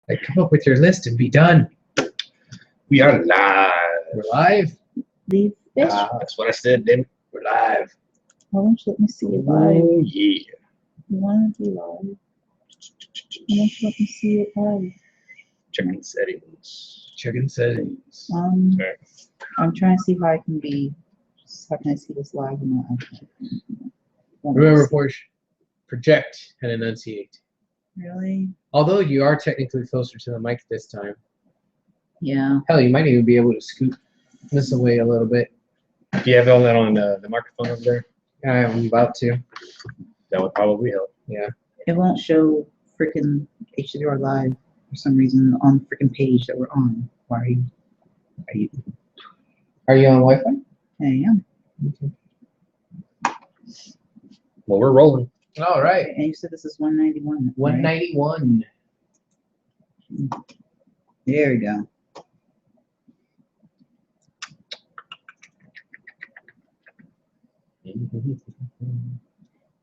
Like, come up with your list and be done. We are live. We're live. Leave fish. That's what I said, then. We're live. Why won't you let me see it live? Oh, yeah. You want to be live? Why won't you let me see it live? Checking settings. Chicken settings. Okay. I'm trying to see how I can be. How can I see this live or not? Remember, Porsche, project and enunciate. Really? Although you are technically closer to the mic this time. Yeah. Hell, you might even be able to scoot this away a little bit. Do you have all that on the microphone over there? I'm about to. That would probably help. Yeah. It won't show freaking HWR live for some reason on the freaking page that we're on. Why are you? Are you on Wi-Fi? I am. Well, we're rolling. All right. And you said this is 191. 191. There we go.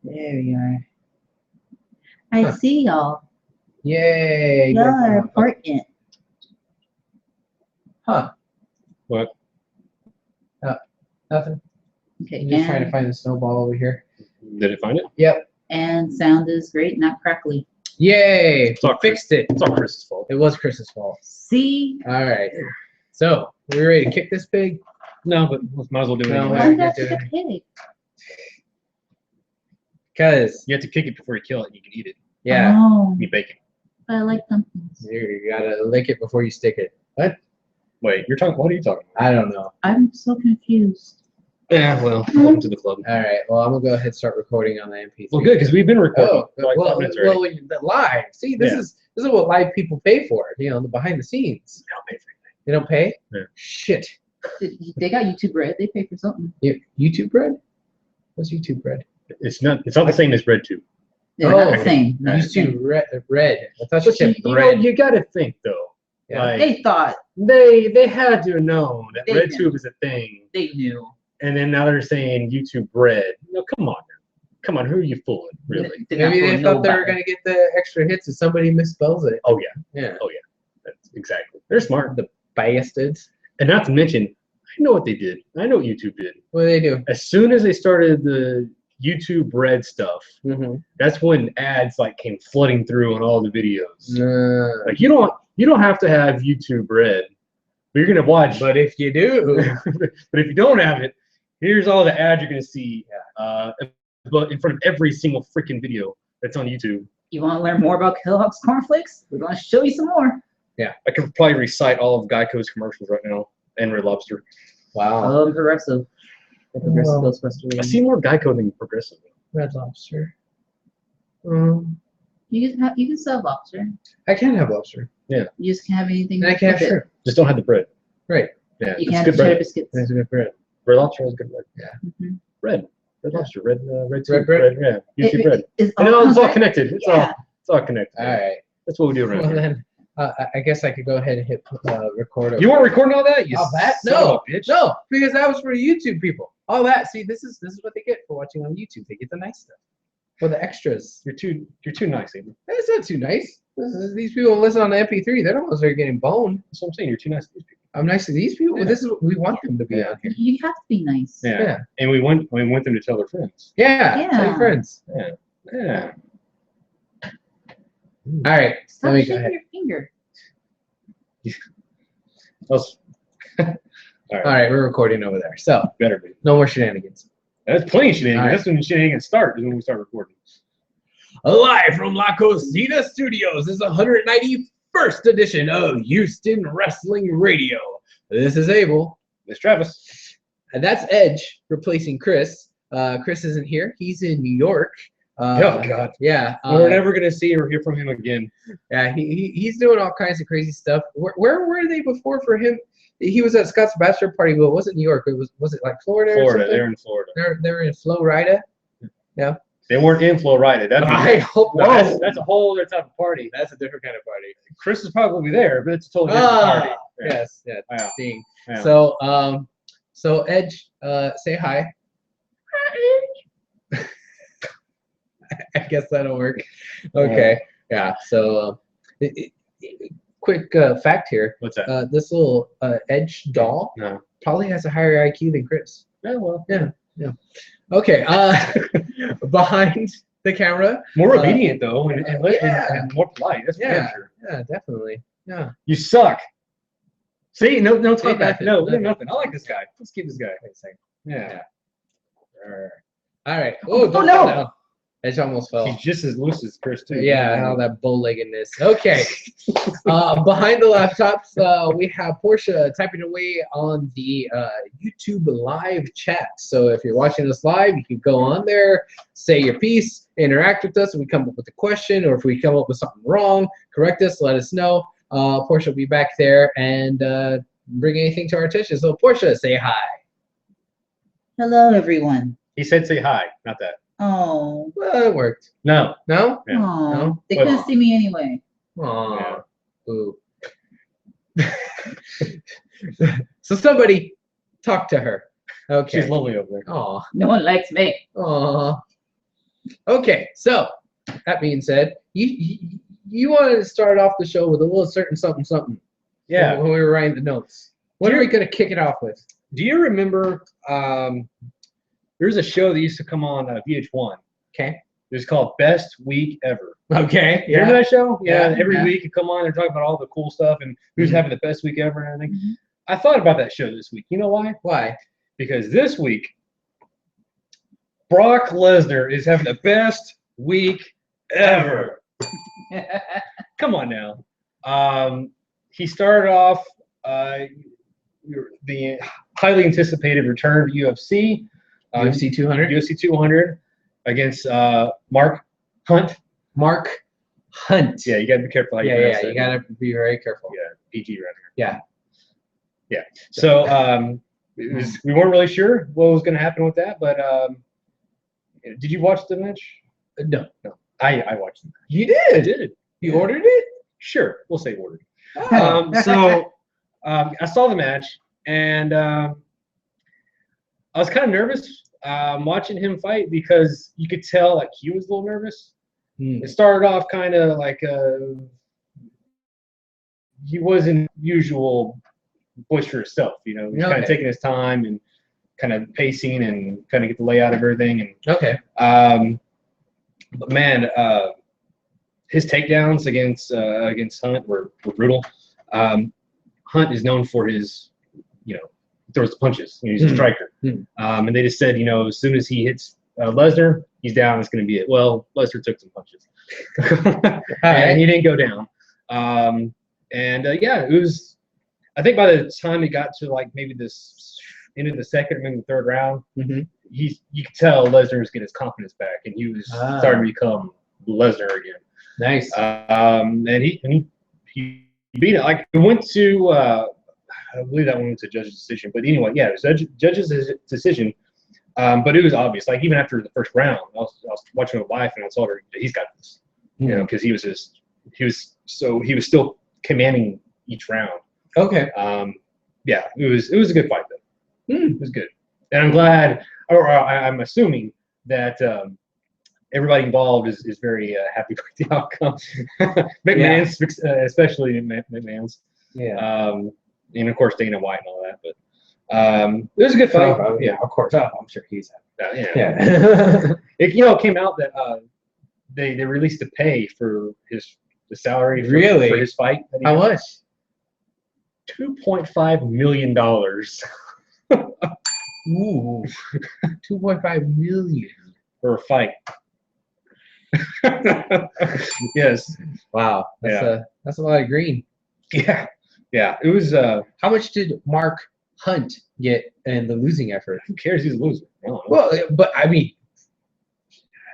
There we are. I see y'all. Yay. Y'all are important. Huh. What? Nothing. Okay. I'm just trying to find the snowball over here. Did it find it? Yep. And sound is great, not crackly. Yay. It's all Fixed it. It's all Chris's fault. It was Chris's fault. See? All right. So, we ready to kick this pig? No, but might as well do it. No, anyway. Why I did I get pick to- a pig? Because, You have to kick it before you kill it and you can eat it. yeah, Oh, Eat bacon. I like pumpkins. you gotta lick it before you stick it. What? Wait, you're talking. What are you talking about? I don't know. I'm so confused. Yeah, well, welcome to the club. All right. Well, I'm gonna go ahead and start recording on the MP3. Well, good, because we've been recording Oh, for like 5 well, minutes already. well, the live. See, this Yeah. is what live people pay for. You know, the behind the scenes. They don't pay for anything. They don't pay. Yeah. Shit. They got YouTube Red. They pay for something. YouTube bread? What's YouTube bread? It's not the same as bread tube. They're not Oh, the same. Not the YouTube same. red. I thought you But said you bread. got to think though. Yeah. Like, They thought they had to have known that They red did. tube is a thing, they knew. and then now they're saying YouTube bread. No, come on, come on, who are you fooling, really? Did not Maybe they know thought they were about gonna get the extra hits if somebody misspells it. Oh yeah, Yeah. that's exactly. They're smart, The bastards. and not to mention, I know what they did. I know what YouTube did. What do they do? As soon as they started the YouTube Red stuff, Mm-hmm. that's when ads like came flooding through on all the videos. Mm. Like you don't have to have YouTube Red, but you're gonna watch. But if you do, But if you don't have it, here's all the ads you're gonna see. But in front of every single freaking video that's on YouTube. You want to learn more about Kellogg's cornflakes? We're going to show you some more. I can probably recite all of Geico's commercials right now and Red Lobster. wow. Oh, Progressive. The Progressive Oh. Ghostbusters. I see more Geico than Progressive. Red Lobster. You can sell lobster. I can have lobster. You just can't have anything. And I can have with it. shrimp. Just don't have the bread. Right. Yeah, You it's can't have good cheddar bread. biscuits. That's good bread. Red Lobster has good bread. Mhm. Red Yeah. Lobster. Red Red soup, bread? Yeah, YouTube It- bread. It's And it's all comes connected. It's Yeah. all connected. All right. That's what we do around Well here. then, I guess I could go ahead and hit record. You weren't recording all that? You All that? son No, of a bitch. no, because that was for YouTube people. All that. See, this is what they get for watching on YouTube. They get the nice stuff, for the extras. You're too nice, Aiden. That's not too nice. These people listen on the MP3. They're the ones that are getting boned. That's what I'm saying. You're too nice to these people. I'm nice to these people. Yeah. This is what we want them to be Yeah. on here. You have to be nice. Yeah. Yeah. And we want them to tell their friends. Yeah. Tell your Yeah. friends. Yeah. All right. Stop Let me go shaking ahead. your finger. That's All right, we're recording over there. So better be. no more shenanigans. That's plenty of shenanigans. All right. That's when the shenanigans start, is when we start recording. Live from La Cocina Studios this is the 191st edition of Houston Wrestling Radio. This is Abel. It's Travis. And that's Edge replacing Chris. Chris isn't here. He's in New York. Oh, God. Yeah. We're never going to see or hear from him again. Yeah, he's doing all kinds of crazy stuff. Where were they before for him? He was at Scott's bachelor party. Well, it wasn't New York. Was it like Florida? Or Florida. something? They're in Florida. They're in Florida. Yeah. They weren't in Florida. I hope No, not. that's a whole other type of party. That's a different kind of party. Chris is probably there, but it's a totally different party. Yeah. Yes, yeah, Yeah. Sting. Yeah. So Edge, say hi. I guess that'll work. Okay, yeah. So quick fact here. What's that? This little Edge doll No. probably has a higher IQ than Chris. Yeah, well, Yeah. Okay. Behind the camera. more obedient though, and more polite. That's for Yeah. sure. Yeah, definitely. Yeah. You suck. See, no talk Ain't back. nothing, No, nothing. nothing. I like this guy. Let's keep this guy. Wait a second. Yeah. All right. Oh, don't no. fall down. Edge almost fell. He's just as loose as Chris too. Yeah, all that bow-leggedness. Okay. Behind the laptops, we have Portia typing away on the YouTube live chat. So if you're watching us live, you can go on there, say your piece, interact with us. If we come up with a question or if we come up with something wrong, correct us, let us know. Portia will be back there and bring anything to our attention. So Portia, say hi. Hello, everyone. He said say hi, not that. Oh. Well, it worked. No. No? Yeah. Oh. No? They Well- couldn't see me anyway. Aw. Ooh. So somebody talk to her. Okay. She's lovely over there. Aw. No one likes me. Aw. Okay, so that being said, you wanted to start off the show with a little certain something something. Yeah. When we were writing the notes. What are we gonna kick it off with? Do you remember there's a show that used to come on VH1. Okay. It was called Best Week Ever. Okay. You remember that show? Yeah. Yeah. Every Yeah. week it come on, they're talking about all the cool stuff and who's Mhm. having the best week ever and everything. Mhm. I thought about that show this week. You know why? Why? Because this week, Brock Lesnar is having the best week ever. Come on now. He started off the highly anticipated return to UFC. UFC 200. UFC 200 against Mark Hunt. Mark Hunt. Yeah, you gotta be careful how you Yeah. pronounce that. You gotta be very careful. Yeah, PG right Yeah. here. Yeah. So we weren't really sure what was gonna happen with that, but did you watch the match? No. I watched it. You did. I did. You ordered it? Sure, we'll say ordered. Oh. I saw the match, and I was kind of nervous watching him fight because you could tell like he was a little nervous. It started off kind of like he wasn't usual boisterous self, you know. He was kind of Okay. taking his time and kind of pacing and kind of get the layout of everything. And Okay. but man, his takedowns against Hunt were brutal. Hunt is known for his, throws the punches. He's a striker. And they just said, as soon as he hits Lesnar, he's down. It's going to be it. Well, Lesnar took some punches, and he didn't go down. Yeah, it was. I think by the time it got to like maybe this end of the second, maybe the third round, you could tell Lesnar was getting his confidence back, and he was starting to become Lesnar again. Nice. And he beat it. Like it went to I believe that one went to judge's decision. But anyway, yeah, it was judge's decision. But it was obvious. Like even after the first round, I was watching with my wife, and I told her he's got this. Because he was still commanding each round. Okay. Yeah, it was a good fight though. It was good, and I'm glad, or I'm assuming that everybody involved is very happy with the outcome. McMahon's, especially McMahon's. Yeah. And of course Dana White and all that, but it was a good fight. Yeah, of course. Oh, I'm sure he's happy. Yeah. It came out that they released the pay for the salary for his fight. How much? $2.5 million. Ooh. 2.5 million. For a fight. Yes. Wow. That's a lot of green. Yeah. Yeah. It was How much did Mark Hunt get in the losing effort? who cares? He's a loser. I don't know. Well, but I mean,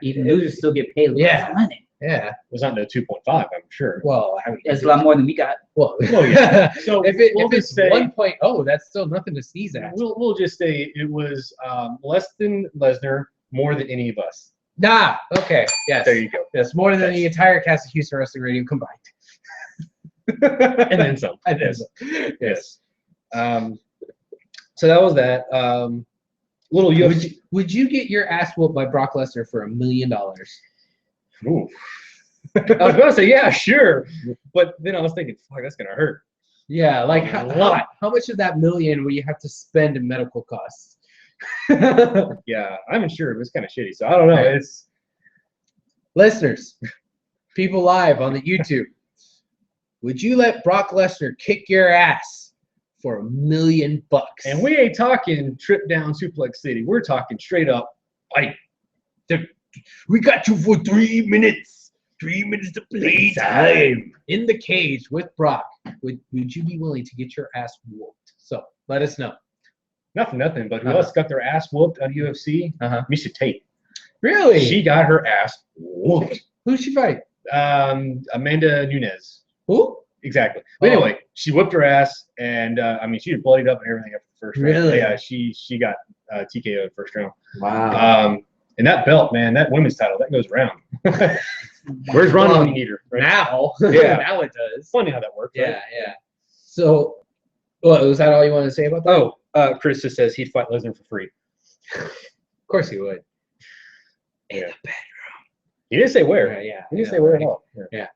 Even losers still get paid lots of money. yeah. It was not no 2.5, I'm sure. Well, I mean, That's a lot more than we got. well, yeah. So if we'll it's just say 1.0, that's still nothing to sneeze at. we'll just say it was less than Lesnar, more than any of us. Nah. Okay. Yes. There you go. Yes. More than the entire cast of Houston Wrestling Radio combined. And then some. And then Yes. So that was that. Little UFC. Would you get your ass whooped by Brock Lesnar for $1 million? Ooh. I was gonna say, yeah, sure, but then I was thinking, fuck, that's gonna hurt. Yeah, like how much of that million will you have to spend in medical costs? Yeah, I'm sure it was kind of shitty, so I don't know. It's Listeners, people live on the YouTube, would you let Brock Lesnar kick your ass for $1 million? and we ain't talking trip down Suplex City. We're talking straight up fight. We got you for 3 minutes. 3 minutes of play time in the cage with Brock. Would you be willing to get your ass whooped? So let us know. Nothing. But who else got their ass whooped on UFC? Misha Tate. Really? She got her ass whooped. Who'd she fight? Amanda Nunes. Who? Exactly. But anyway, she whipped her ass, and I mean, she was bloodied up and everything after the first round. Really? Yeah, she got TKO the first round. Wow. And that belt, man, that women's title, that goes around. Where's Ronda when you need her? Right? Now? Yeah. Now it does. Funny how that works. Yeah, right? yeah. So, was that all you wanted to say about that? Oh, Chris just says he'd fight Lesnar for free. Of course he would. In the bedroom. He didn't say where. Yeah. He didn't say where at all. Yeah.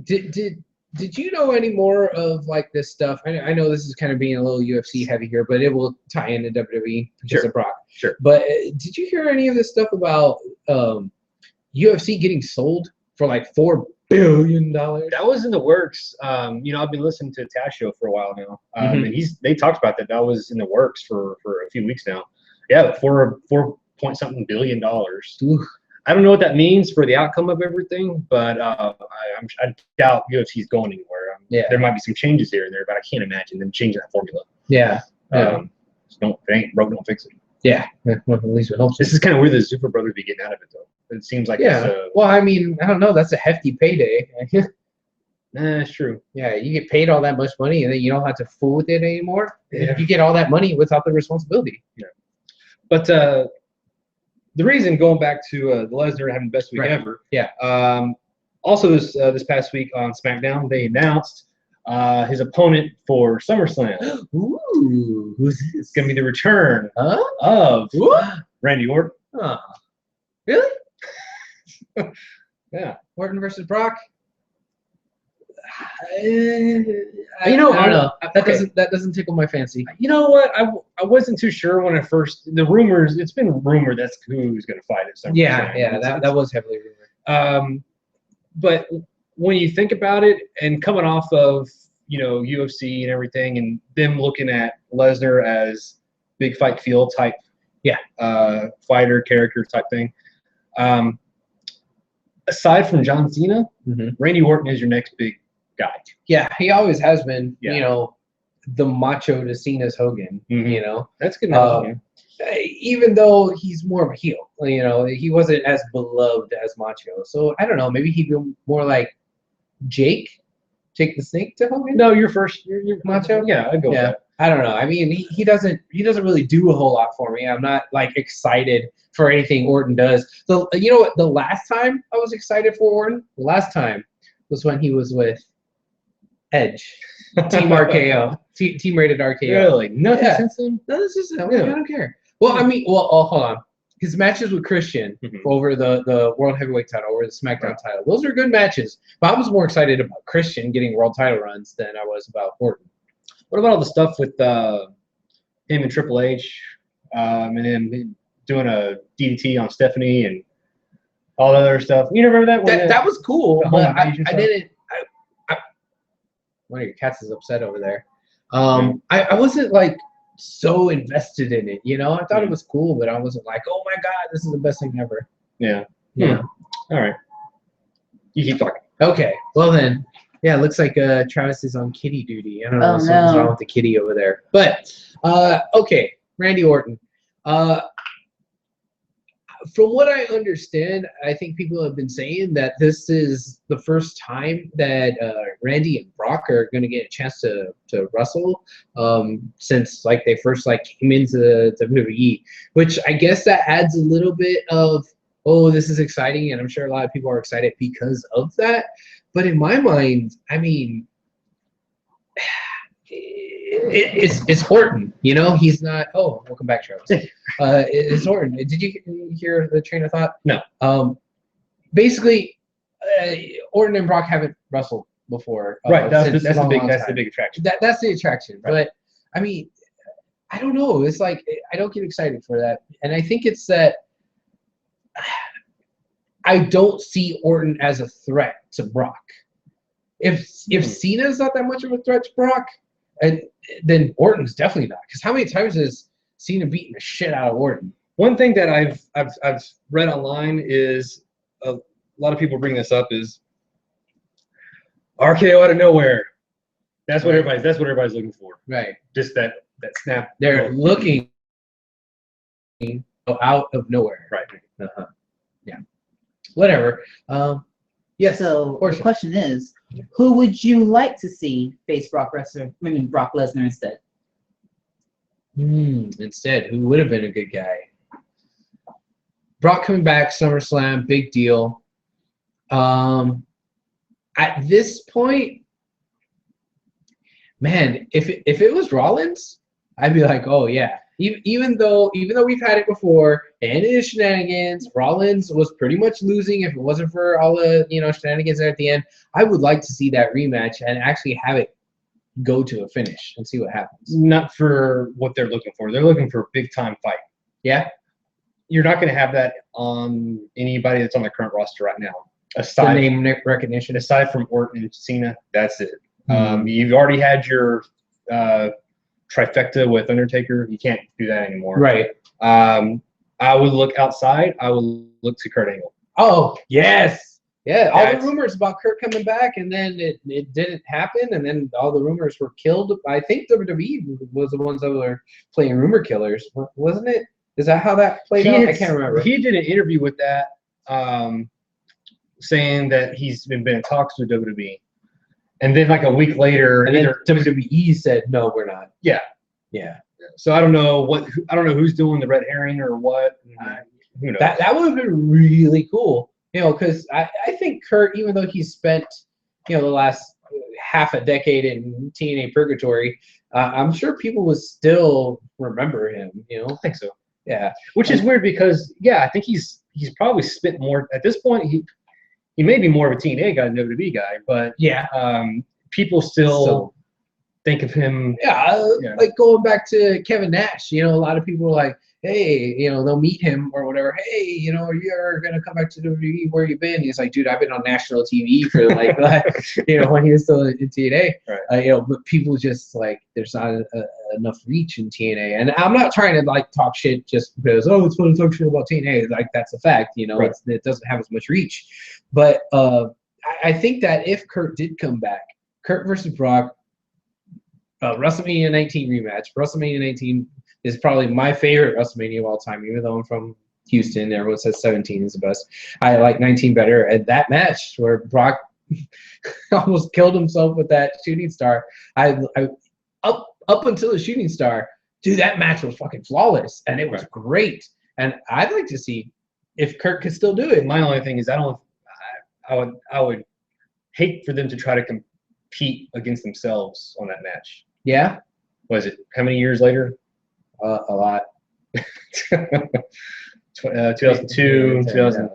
Did you know any more of like this stuff? I know this is kind of being a little UFC heavy here, but it will tie into WWE because of Brock. Sure. But did you hear any of this stuff about UFC getting sold for like $4 billion? That was in the works. I've been listening to Taz show for a while now, and they talked about that. That was in the works for a few weeks now. Yeah, for $4.something billion. Ooh. I don't know what that means for the outcome of everything, but I doubt UFC's going anywhere. There might be some changes here and there, but I can't imagine them changing that formula. Yeah. If it ain't broke, don't fix it. Yeah. Well, at least we hope so. This is kind of where the Super Brothers be getting out of it, though. It seems like well, I mean, I don't know. That's a hefty payday. It's true. Yeah, you get paid all that much money, and then you don't have to fool with it anymore. Yeah. You get all that money without the responsibility. Yeah. But the reason, going back to the Lesnar having the best week ever. Yeah. Also, this past week on SmackDown, they announced his opponent for SummerSlam. Ooh, who's this? It's going to be the return of Randy Orton. Oh, really? Yeah. Orton versus Brock. I I don't know. That doesn't tickle my fancy. You know what? I wasn't too sure when the rumors. It's been rumored that's who's going to fight at SummerSlam. Yeah. That was heavily rumored. But when you think about it, and coming off of UFC and everything, and them looking at Lesnar as big fight feel type, fighter character type thing. Aside from John Cena, Randy Orton is your next big guy. Yeah, he always has been. Yeah. The macho to Cena's Hogan. That's good enough. Even though he's more of a heel, he wasn't as beloved as Macho. So I don't know. Maybe he'd be more like Jake the Snake to Hogan. No, you're first. You're Macho. Yeah, I'd go with that. I don't know. I mean, he doesn't really do a whole lot for me. I'm not like excited for anything Orton does. So you know what? The last time I was excited for Orton, was when he was with Edge, Team RKO, Team Rated RKO. Really? Nothing since then? No, this is I don't care. Well, I mean, hold on. His matches with Christian over the World Heavyweight title, or the SmackDown title, those are good matches. But I was more excited about Christian getting world title runs than I was about Orton. What about all the stuff with him and Triple H, and him doing a DDT on Stephanie and all that other stuff? You remember that? That was cool, but I stuff? didn't. One of your cats is upset over there. I wasn't like so invested in it, I thought it was cool, but I wasn't like, oh my god, this is the best thing ever. Yeah. All right. You keep talking. Okay. Well then, yeah, it looks like Travis is on kitty duty. I don't know, something's wrong with the kitty over there. But okay, Randy Orton. From what I understand, I think people have been saying that this is the first time that Randy and Brock are going to get a chance to wrestle since like they first came into WWE, which I guess that adds a little bit of, oh, this is exciting, and I'm sure a lot of people are excited because of that. But in my mind, I mean, it's Orton, he's not. Oh, welcome back, Travis. It's Orton. Did you hear the train of thought? No. basically, Orton and Brock haven't wrestled before. Right. That's since the long, big long that's the time. big attraction. That's the attraction. Right. But I mean, I don't know. It's like I don't get excited for that, and I think it's that I don't see Orton as a threat to Brock. If Cena's not that much of a threat to Brock, and then Orton's definitely not. Because how many times has Cena beaten the shit out of Orton? One thing that I've read online is a lot of people bring this up is RKO out of nowhere. That's what everybody's looking for. Right. Just that snap. They're looking out of nowhere. Right. Uh-huh. Yeah. Whatever. Yes. So Portia. the question is, who would you like to see face Brock Lesnar instead? Instead, who would have been a good guy? Brock coming back, SummerSlam, big deal. At this point, man, if it was Rollins, I'd be like, oh yeah. Even though we've had it before and it is shenanigans, Rollins was pretty much losing if it wasn't for all the shenanigans there at the end. I would like to see that rematch and actually have it go to a finish and see what happens. Not for what they're looking for. They're looking for a big time fight. Yeah. You're not going to have that on anybody that's on the current roster right now. The name recognition. Aside from Orton and Cena, that's it. You've already had your trifecta with Undertaker. You can't do that anymore. Right. I would look outside. I would look to Kurt Angle. Oh, yes. Yeah, all the rumors about Kurt coming back, and then it didn't happen, and then all the rumors were killed. I think WWE was the ones that were playing rumor killers, wasn't it? Is that how that played out? I can't remember. He did an interview with that, saying that he's been in talks with WWE. And then like a week later, and then WWE said, no, we're not. Yeah. Yeah. So I don't know who's doing the red herring or what. Who knows? That would have been really cool. Because I think Kurt, even though he's spent, the last half a decade in TNA purgatory, I'm sure people would still remember him. I think so. Yeah. Which is weird because I think he's probably spent more at this point. He may be more of a TNA guy than WWE guy, but yeah, people still think of him. Yeah, like going back to Kevin Nash. A lot of people are like, hey, they'll meet him or whatever. Hey, you're gonna come back to WWE. Where you been? He's like, dude, I've been on national TV for like, when he was still in TNA. Right. But people just like, there's not enough reach in TNA. And I'm not trying to like talk shit just because it's fun to talk shit about TNA. Like that's a fact. Right. It doesn't have as much reach. But I think that if Kurt did come back, Kurt versus Brock, WrestleMania 19 rematch. WrestleMania 19 is probably my favorite WrestleMania of all time, even though I'm from Houston. Everyone says 17 is the best. I like 19 better. And that match where Brock almost killed himself with that shooting star, up until the shooting star, dude, that match was fucking flawless, and it was great. And I'd like to see if Kurt could still do it. My only thing is I would hate for them to try to compete against themselves on that match. Yeah. Was it how many years later? A lot. 2002, 2000.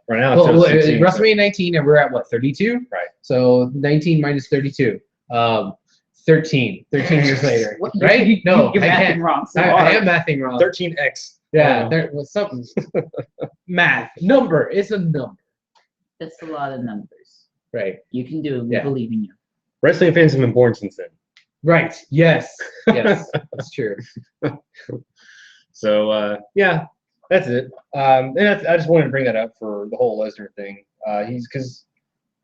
Right now, well, WrestleMania 19, and we're at what, 32? Right. So 19 minus 32. 13 years later. Right? No, you're mathing wrong. So I am mathing wrong. 13x. Yeah, there was something. Math. Number. It's a number. That's a lot of numbers. Right. You can do it. We believe in you. Wrestling fans have been born since then. Right. Yes. Yes. That's true. So, that's it. And I just wanted to bring that up for the whole Lesnar thing.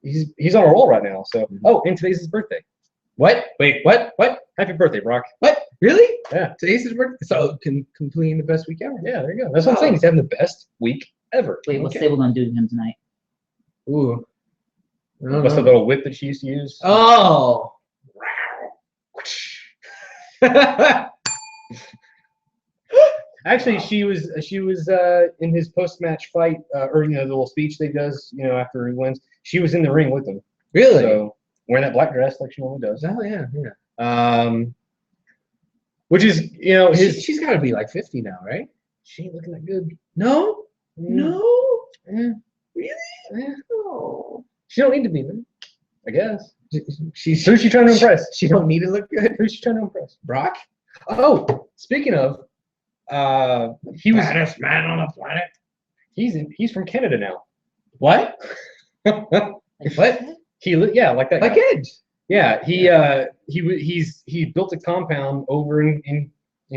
He's on a roll right now. So, and today's his birthday. What? Wait, what? Happy birthday, Brock. What? Really? Yeah. Today's his birthday? So, completing the best week ever. Yeah, there you go. That's what I'm saying. He's having the best week ever. Wait, what's Sable gonna do to him tonight? Ooh. What's the little whip that she used to use? Oh. Actually, she was in his post-match fight, or the little speech they does, after he wins. She was in the ring with him. Really? So wearing that black dress like she normally does. Oh yeah. Which is she's got to be like 50 now, right? She ain't looking that good. No. No. Yeah. Really? Oh. She don't need to be, man. I guess. Who's she She trying to impress? she don't need to look good. Who's she trying to impress? Brock? Oh, speaking of, he was Baddest man on the planet. he's from Canada now. What? What? Yeah, like that. Like guy. Edge. Yeah, he built a compound over in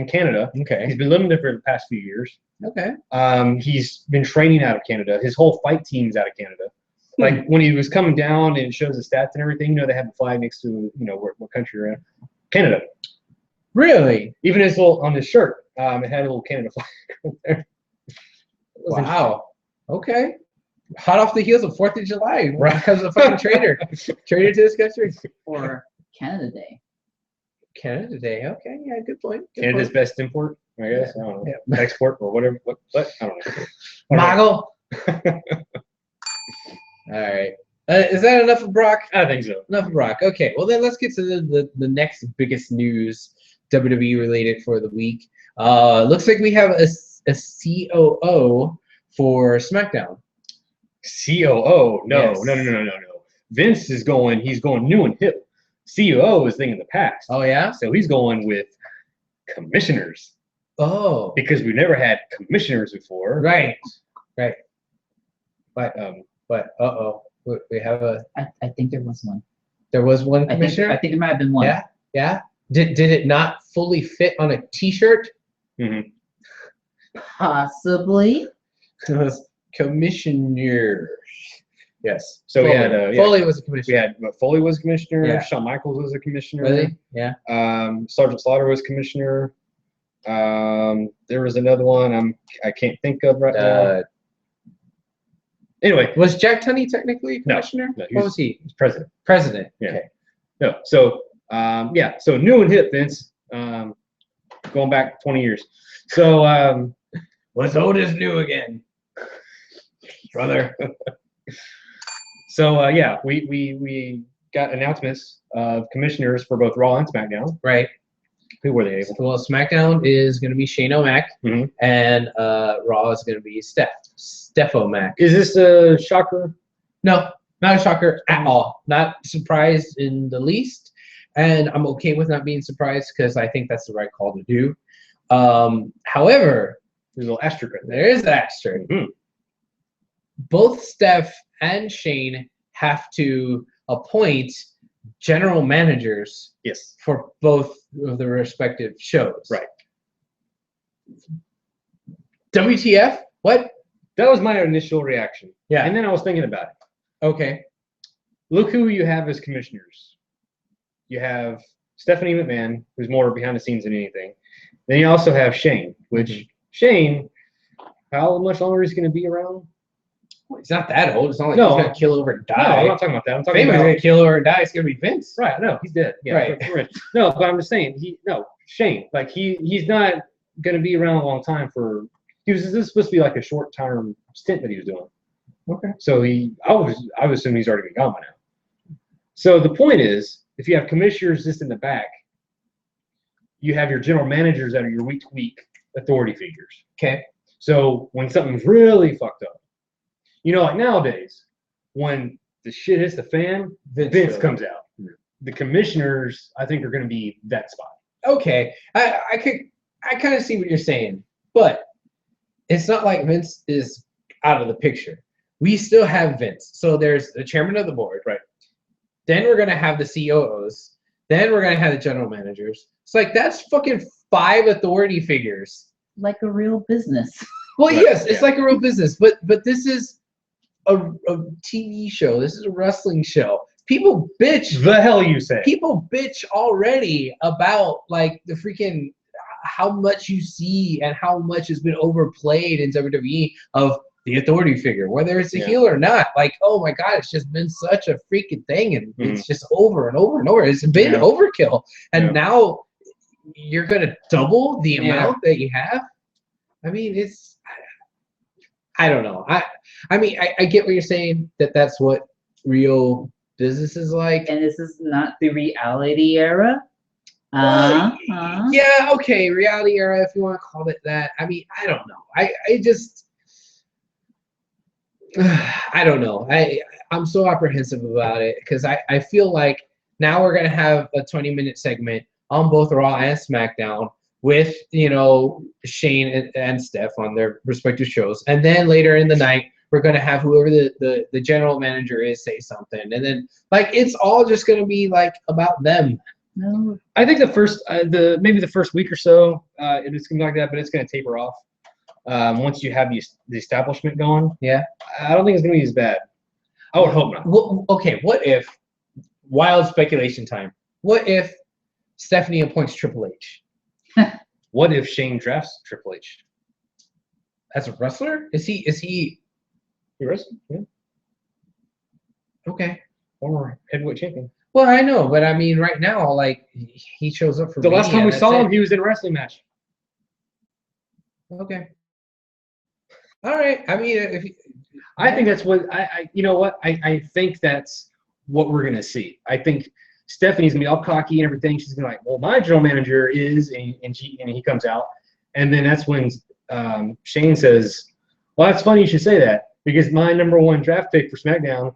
Canada. Okay. He's been living there for the past few years. Okay. He's been training out of Canada. His whole fight team's out of Canada. Like when he was coming down and it shows the stats and everything, you know, they have the flag next to, you know, what country you're in. Canada. Really? Even his little on his shirt, it had a little Canada flag right there. Wow. Okay. Hot off the heels of 4th of July. Right. Because of the fucking traitor. Traitor to this country. Or Canada Day. Canada Day. Okay. Yeah, good point. Good Canada's point. best import, I guess. I don't know. Yeah. Export or whatever. What? I don't know. Moggle. All right. Is that enough of Brock? I think so. Enough of Brock. Okay. Well, then let's get to the next biggest news WWE related for the week. Looks like we have a COO for SmackDown. COO? No, Yes. no. Vince is going. He's going new and hip. COO is thinking the past. Oh yeah. So he's going with commissioners Oh. because we've never had commissioners before. Right. Right. But But we have a. I think there was one. There was one I think commissioner. there might have been one. Yeah. Yeah. Did it not fully fit on a T-shirt? mhm. Possibly. It was commissioner. Yes. So we Foley. had Foley was a we commissioner. had Foley was commissioner. Yeah. Shawn Michaels was a commissioner. Really? Yeah. Sergeant Slaughter was commissioner. There was another one I can't think of right now. Anyway, Was Jack Tunney technically a No. commissioner? No, What was he? he's president. President. Yeah. Okay. No. So yeah. So new and hip, Vince. Going back 20 years. So Was Otis new again? Brother. so yeah, we got announcements of commissioners for both Raw and SmackDown. Right. Who were they able to? Well, SmackDown is going to be Shane O'Mac, Mhm. and Raw is going to be Steph O'Mac. Is this a shocker? No, not a shocker at all. Not surprised in the least, and I'm okay with not being surprised because I think that's the right call to do. However, There's a little asterisk right there. there is an asterisk. Mhm. Both Steph and Shane have to appoint general managers Yes. for both of the respective shows. Right. WTF? What? That was my initial reaction. Yeah. And then I was thinking about it. Okay. Look who you have as commissioners. You have Stephanie McMahon, who's more behind the scenes than anything. Then you also have Shane, which Shane, how much longer is he going to be around? Well, he's not that old. It's not like No. he's gonna kill over and No, I'm die. not talking about that. I'm talking Famous about gonna kill over and die. It's gonna be Vince. right. No, he's dead. Yeah, Right. No, but I'm just saying Shane, like he's not going to be around a long time for. This is supposed to be like a short term stint that he was doing. Okay. So I would assume he's already been gone by now. So the point is, if you have commissioners just in the back, you have your general managers that are your week-to-week authority figures. Okay. So when something's really fucked up, like nowadays, when the shit hits the fan, Vince comes out. The commissioners, I think, are going to be that spot. Okay. I kind of see what you're saying, but it's not like Vince is out of the picture. We still have Vince. So there's the chairman of the board. Right. Then we're gonna have the COOs. Then we're gonna have the general managers. It's like that's fucking 5 authority figures. Like a real business. Well, Right, yes, it's yeah. like a real business, but this is a TV show. This is a wrestling show. People bitch. The hell you say? People bitch already about like the freaking how much you see and how much has been overplayed in WWE of the authority figure, whether it's a Yeah. heel or not. Like, oh my God, it's just been such a freaking thing, and Mhm. it's just over and over and over. It's been Yeah. overkill, and Yeah. now you're gonna double the Yeah. amount that you have. I mean, I don't know. I mean, I get what you're saying, that's what real business is like. And this is not the reality era. Yeah, okay, reality era, if you want to call it that. I mean, I don't know. I just I don't know. I'm so apprehensive about it because I feel like now we're gonna have a 20-minute segment on both Raw and SmackDown with Shane and Steph on their respective shows, and then later in the night we're gonna have whoever the general manager is say something, and then like it's all just gonna be like about them. No. I think maybe the first week or so, it's gonna be like that, but it's gonna taper off once you have the establishment going. Yeah. I don't think it's gonna be as bad. I would hope not. Well, okay, what if wild speculation time? What if Stephanie appoints Triple H What if Shane drafts Triple H? as a wrestler? Is he You wrestling? Yeah. okay? Former heavyweight champion. Well, I know, but I mean, right now, like he shows up for The last Mania, time we that's saw it. him, he was in a wrestling match. Okay. All right. I mean, if I think that's what you know what I think that's what we're gonna see. I think Stephanie's gonna be all cocky and everything. She's gonna be like, well, my general manager is, and he comes out, and then that's when Shane says, well, that's funny you should say that because my #1 draft pick for SmackDown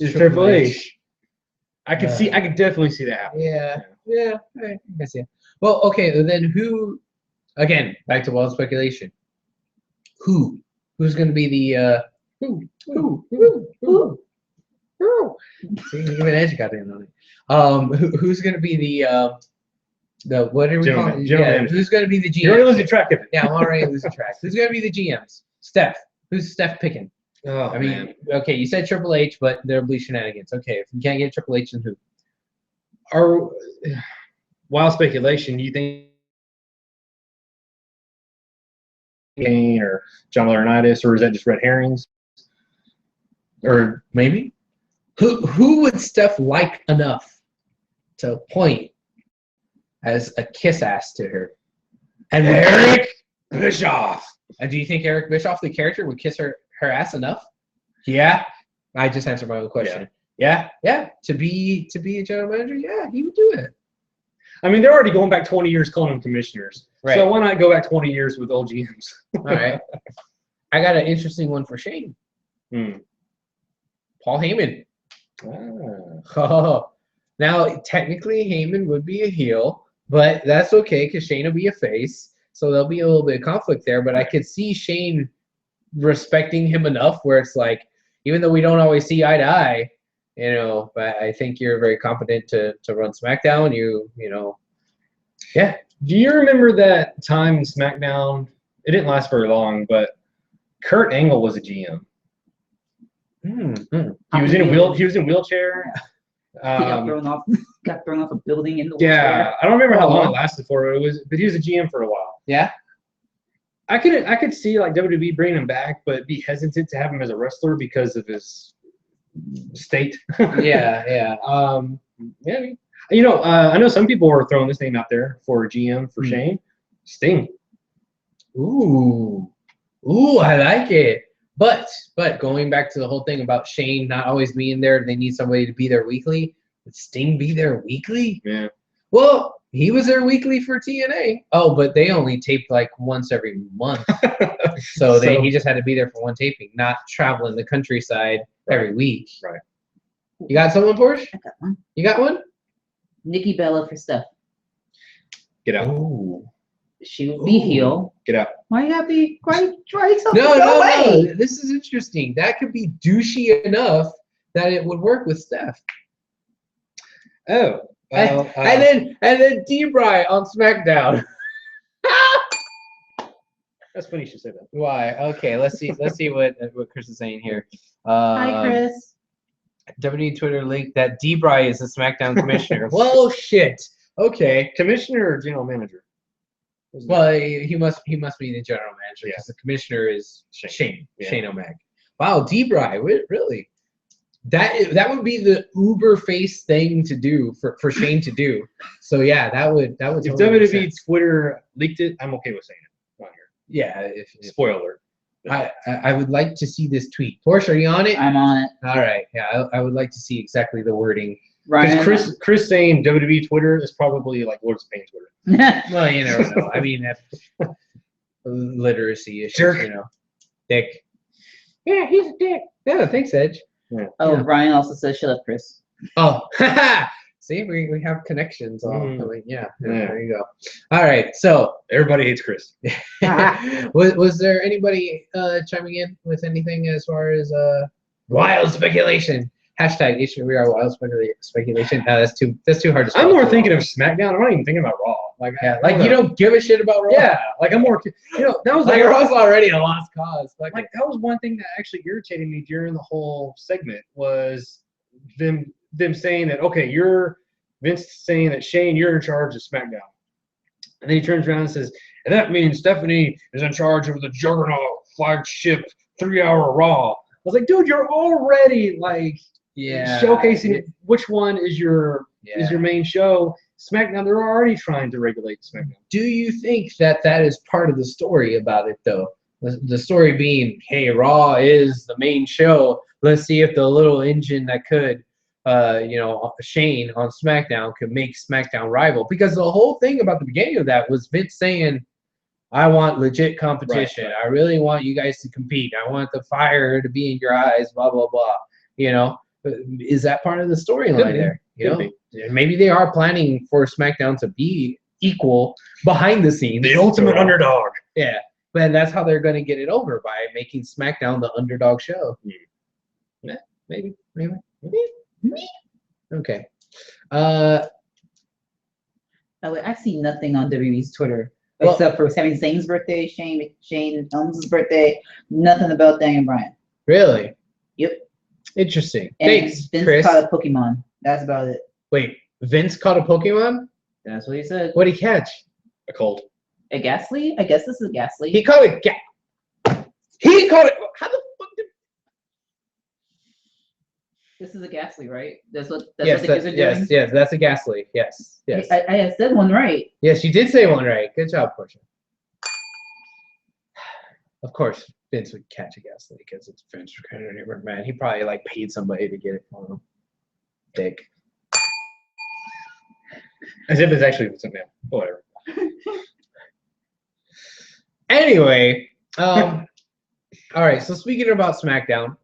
is Triple H. I could definitely see that happen. Yeah, I see. Well, okay, then who? Again, back to wild speculation. Who's going to be the who? See, even Edge got in on it. Who's going to be the what are we calling? Yeah, who's going to be the GM? You're already losing track of it. Yeah, I'm already losing track. Who's going to be the GMs? Steph. Who's Steph picking? Oh, I mean, man. okay, you said Triple H, but there'll be shenanigans. Okay, if you can't get Triple H, then who? Our wild speculation. Do you think Kane or John Laurinaitis, or is that just red herrings? Or maybe who would Steph like enough to point as a kiss ass to her? And Eric Bischoff. And do you think Eric Bischoff, the character, would kiss her ass enough? Yeah, I just answered my own question. Yeah. To be a general manager, yeah, he would do it. I mean, they're already going back 20 years calling them commissioners. Right. So why not go back 20 years with old GMs? All right. I got an interesting one for Shane. Paul Heyman. Oh. Now, technically, Heyman would be a heel, but that's okay because Shane will be a face. So there'll be a little bit of conflict there. But I could see Shane respecting him enough where it's like, even though we don't always see eye to eye, but I think you're very competent to run SmackDown. Yeah. Do you remember that time in SmackDown? It didn't last very long, but Kurt Angle was a GM. He was in a wheelchair. He got thrown off a building in the wheelchair. Yeah, I don't remember how long it lasted for. But he was a GM for a while. Yeah. I could see like WWE bringing him back, but be hesitant to have him as a wrestler because of his state. Yeah. I know some people were throwing this name out there for a GM for Shane. Sting. Ooh, I like it. But going back to the whole thing about Shane not always being there, they need somebody to be there weekly. Would Sting be there weekly? Yeah. Well, he was there weekly for TNA. Oh, but they only taped like once every month. So he just had to be there for one taping, not traveling the countryside every week. Right. You got someone, Porsche? I got one. You got one? Nikki Bella for Steph. Get out. Ooh. She would be heel. Get out. Why you gotta be try something? No. This is interesting. That could be douchey enough that it would work with Steph. Oh. And then D-Bry on SmackDown. That's funny you should say that. Why? Okay, let's see what Chris is saying here. Hi, Chris. WWE Twitter link that D-Bry is a SmackDown commissioner. Well, shit. Okay. Commissioner or general manager? Well, he must be the general manager because Yeah. the commissioner is Shane O'Mac. Wow, D-Bry, really? That would be the uber face thing to do for Shane to do. So yeah, that would. If totally WWE Twitter leaked it, I'm okay with saying it on here. Yeah. If Spoiler. I would like to see this tweet. Porsche, are you on it? I'm on it. All right. Yeah, I would like to see exactly the wording. Because Chris saying WWE Twitter is probably like Lords of Pain Twitter. Well, you never know. I mean, literacy issues, Jerk. Dick. Yeah, he's a dick. Yeah, thanks, Edge. Oh, Yeah. Brian also says she left Chris. Oh, see, we have connections all coming. Yeah, there you go. All right, so Everybody hates Chris. was there anybody chiming in with anything as far as wild speculation? Hashtag HWR wild speculation. No, that's too hard to spell. I'm more thinking of SmackDown. I'm not even thinking about Raw. Like, Yeah, like you don't give a shit about Raw. Yeah, like I'm more. That was like Raw's already a lost cause. Like that was one thing that actually irritated me during the whole segment was them saying that, okay, you're Vince saying that Shane, you're in charge of SmackDown, and then he turns around and says, and that means Stephanie is in charge of the Juggernaut flagship 3-hour Raw. I was like, dude, you're already like showcasing which one is your main show. SmackDown, they're already trying to regulate SmackDown. Do you think that is part of the story about it, though? The story being, hey, Raw is the main show. Let's see if the little engine that could, Shane on SmackDown could make SmackDown rival. Because the whole thing about the beginning of that was Vince saying, I want legit competition. Right. I really want you guys to compete. I want the fire to be in your eyes, blah, blah, blah. Is that part of the storyline there? Maybe they are planning for SmackDown to be equal behind the scenes. The ultimate underdog. Yeah. But that's how they're going to get it over, by making SmackDown the underdog show. Yeah, maybe. Okay. I see nothing on WWE's Twitter except for having Zayn's birthday, Shane Helms' birthday. Nothing about Daniel Bryan. Really? Yep. Interesting. And Thanks, Vince Chris. caught a Pokemon. That's about it. Wait, Vince caught a Pokemon? That's what he said. What'd he catch? A cold. A Ghastly? I guess this is a Ghastly. He caught a He caught it. How the fuck did? This is a Ghastly, right? That's what the kids are doing? Yes, that's a Ghastly. Yes. I said one right. Yes, you did say one right. Good job, Portia. Of course, Vince would catch a Ghastly because it's Vince McMahon. He probably paid somebody to get it for him. Dick. As if it's actually something. Whatever. Anyway, all right. So speaking about SmackDown,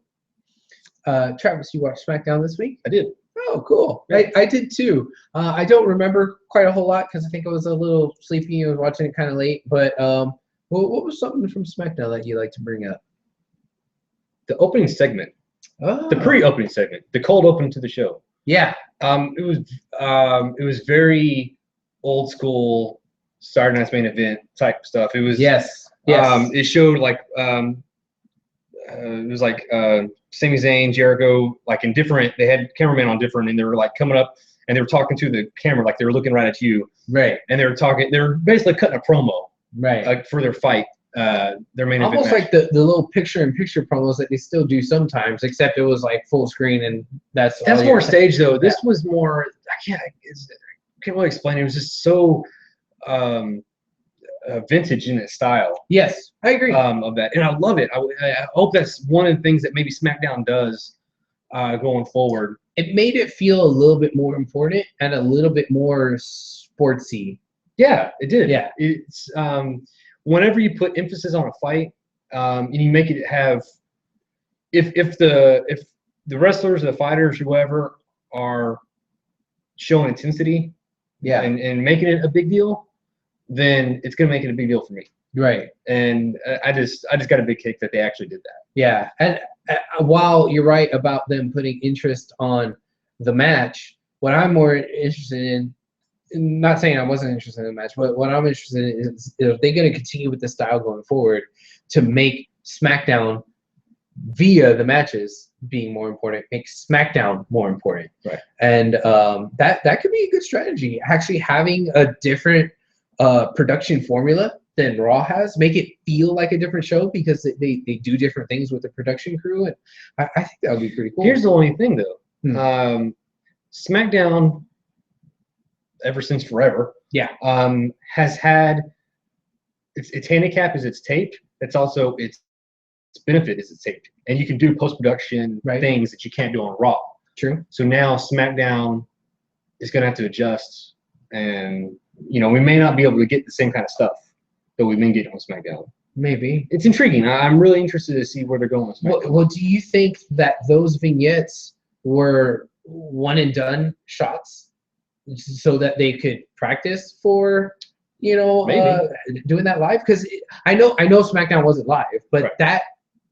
Travis, you watched SmackDown this week? I did. Oh, cool. I did too. I don't remember quite a whole lot because I think I was a little sleepy. I was watching it kind of late. But what was something from SmackDown that you like to bring up? The opening segment. Oh. The pre-opening segment. The cold open to the show. Yeah. It was very old school Saturday Night's Main Event type stuff. It was yes. It showed it was Sami Zayn, Jericho, in different. They had cameramen on different, and they were coming up and they were talking to the camera like they were looking right at you. Right. And they were talking. They were basically cutting a promo. Right. For their fight. Their main event almost match. like the little picture-in-picture promos that they still do sometimes, except it was full screen, and that's more stage though. This was more. I can't really explain it. It was just so vintage in its style. Yes, I agree. Of that, and I love it. I hope that's one of the things that maybe SmackDown does going forward. It made it feel a little bit more important and a little bit more sportsy. Yeah, it did. Yeah, it's whenever you put emphasis on a fight, and you make it have, if the wrestlers, the fighters, whoever are showing intensity, and making it a big deal, then it's gonna make it a big deal for me. Right. And I just got a big kick that they actually did that. Yeah, and while you're right about them putting interest on the match, what I'm more interested in. Not saying I wasn't interested in the match, but what I'm interested in is if they're going to continue with the style going forward to make SmackDown via the matches being more important, make SmackDown more important. Right. And that could be a good strategy. Actually having a different production formula than Raw has, make it feel like a different show because they do different things with the production crew. And I think that would be pretty cool. Here's the only thing, though. SmackDown, ever since forever, has had its handicap is its tape. It's also its benefit is its tape, and you can do post-production things that you can't do on Raw. True. So now SmackDown is going to have to adjust, and we may not be able to get the same kind of stuff that we've been getting on SmackDown. Maybe. It's intriguing. I'm really interested to see where they're going with SmackDown. Well, do you think that those vignettes were one and done shots so that they could practice for, doing that live? Because I know SmackDown wasn't live, but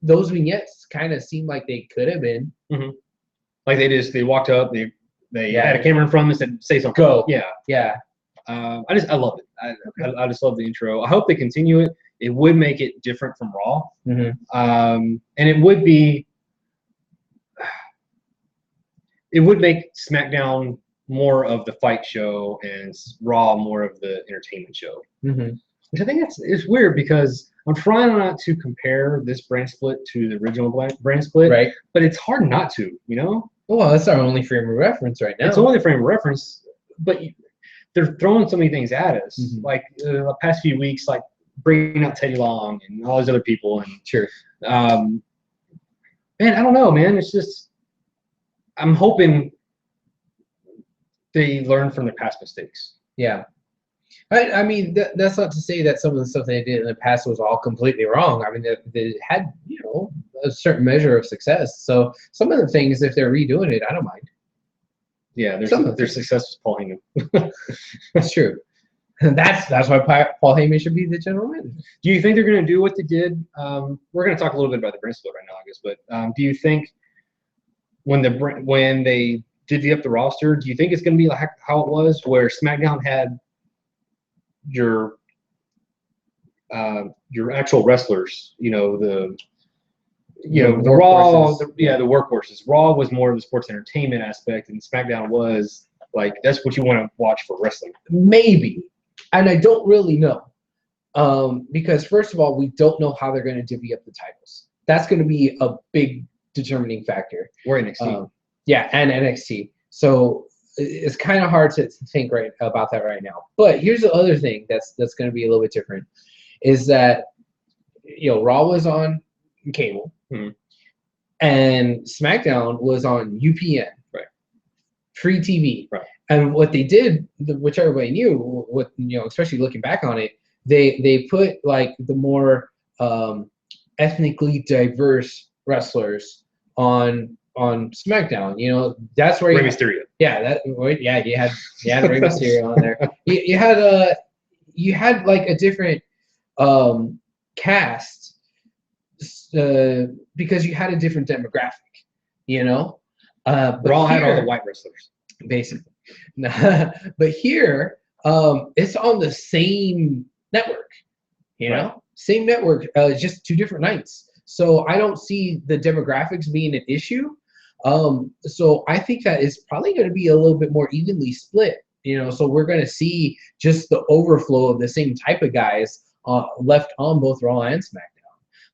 those vignettes kind of seemed like they could have been. Mm-hmm. Like they walked up, they had a camera in front of them and said, "Say something." Go. Yeah. I love it. I just love the intro. I hope they continue it. It would make it different from Raw, Mm-hmm. And it would make SmackDown more of the fight show and Raw more of the entertainment show. Mm-hmm. Which I think it's weird because I'm trying not to compare this brand split to the original brand split, Right. But it's hard not to, Well, that's our only frame of reference right now. It's only frame of reference, but they're throwing so many things at us. Mm-hmm. Like the past few weeks, like bringing up Teddy Long and all these other people, and sure. Man, I don't know, man. It's just I'm hoping they learn from their past mistakes. Yeah. I mean, that's not to say that some of the stuff they did in the past was all completely wrong. I mean, they had, a certain measure of success. So some of the things, if they're redoing it, I don't mind. Yeah, their success was Paul Heyman. That's true. That's why Paul Heyman should be the general manager. Do you think they're going to do what they did? We're going to talk a little bit about the brand split right now, I guess. But do you think when they divvy up the roster, do you think it's going to be like how it was, where SmackDown had your actual wrestlers, the Raw, the workhorses. Raw was more of the sports entertainment aspect, and SmackDown was like that's what you want to watch for wrestling. Maybe, and I don't really know, because first of all, we don't know how they're going to divvy up the titles. That's going to be a big determining factor. Or NXT, and NXT. So it's kind of hard to think right about that right now. But here's the other thing that's going to be a little bit different, is that Raw was on cable. Mm-hmm. And SmackDown was on UPN, right? Free TV, right? And what they did, which everybody knew, especially looking back on it, they put like the more ethnically diverse wrestlers on SmackDown. That's where Rey Mysterio. Yeah, you had Rey Mysterio on there. You had like a different cast. Because you had a different demographic, but Raw had all the white wrestlers, basically. But here, it's on the same network, same network, just two different nights. So I don't see the demographics being an issue. So I think that it's probably going to be a little bit more evenly split, so we're going to see just the overflow of the same type of guys left on both Raw and SmackDown.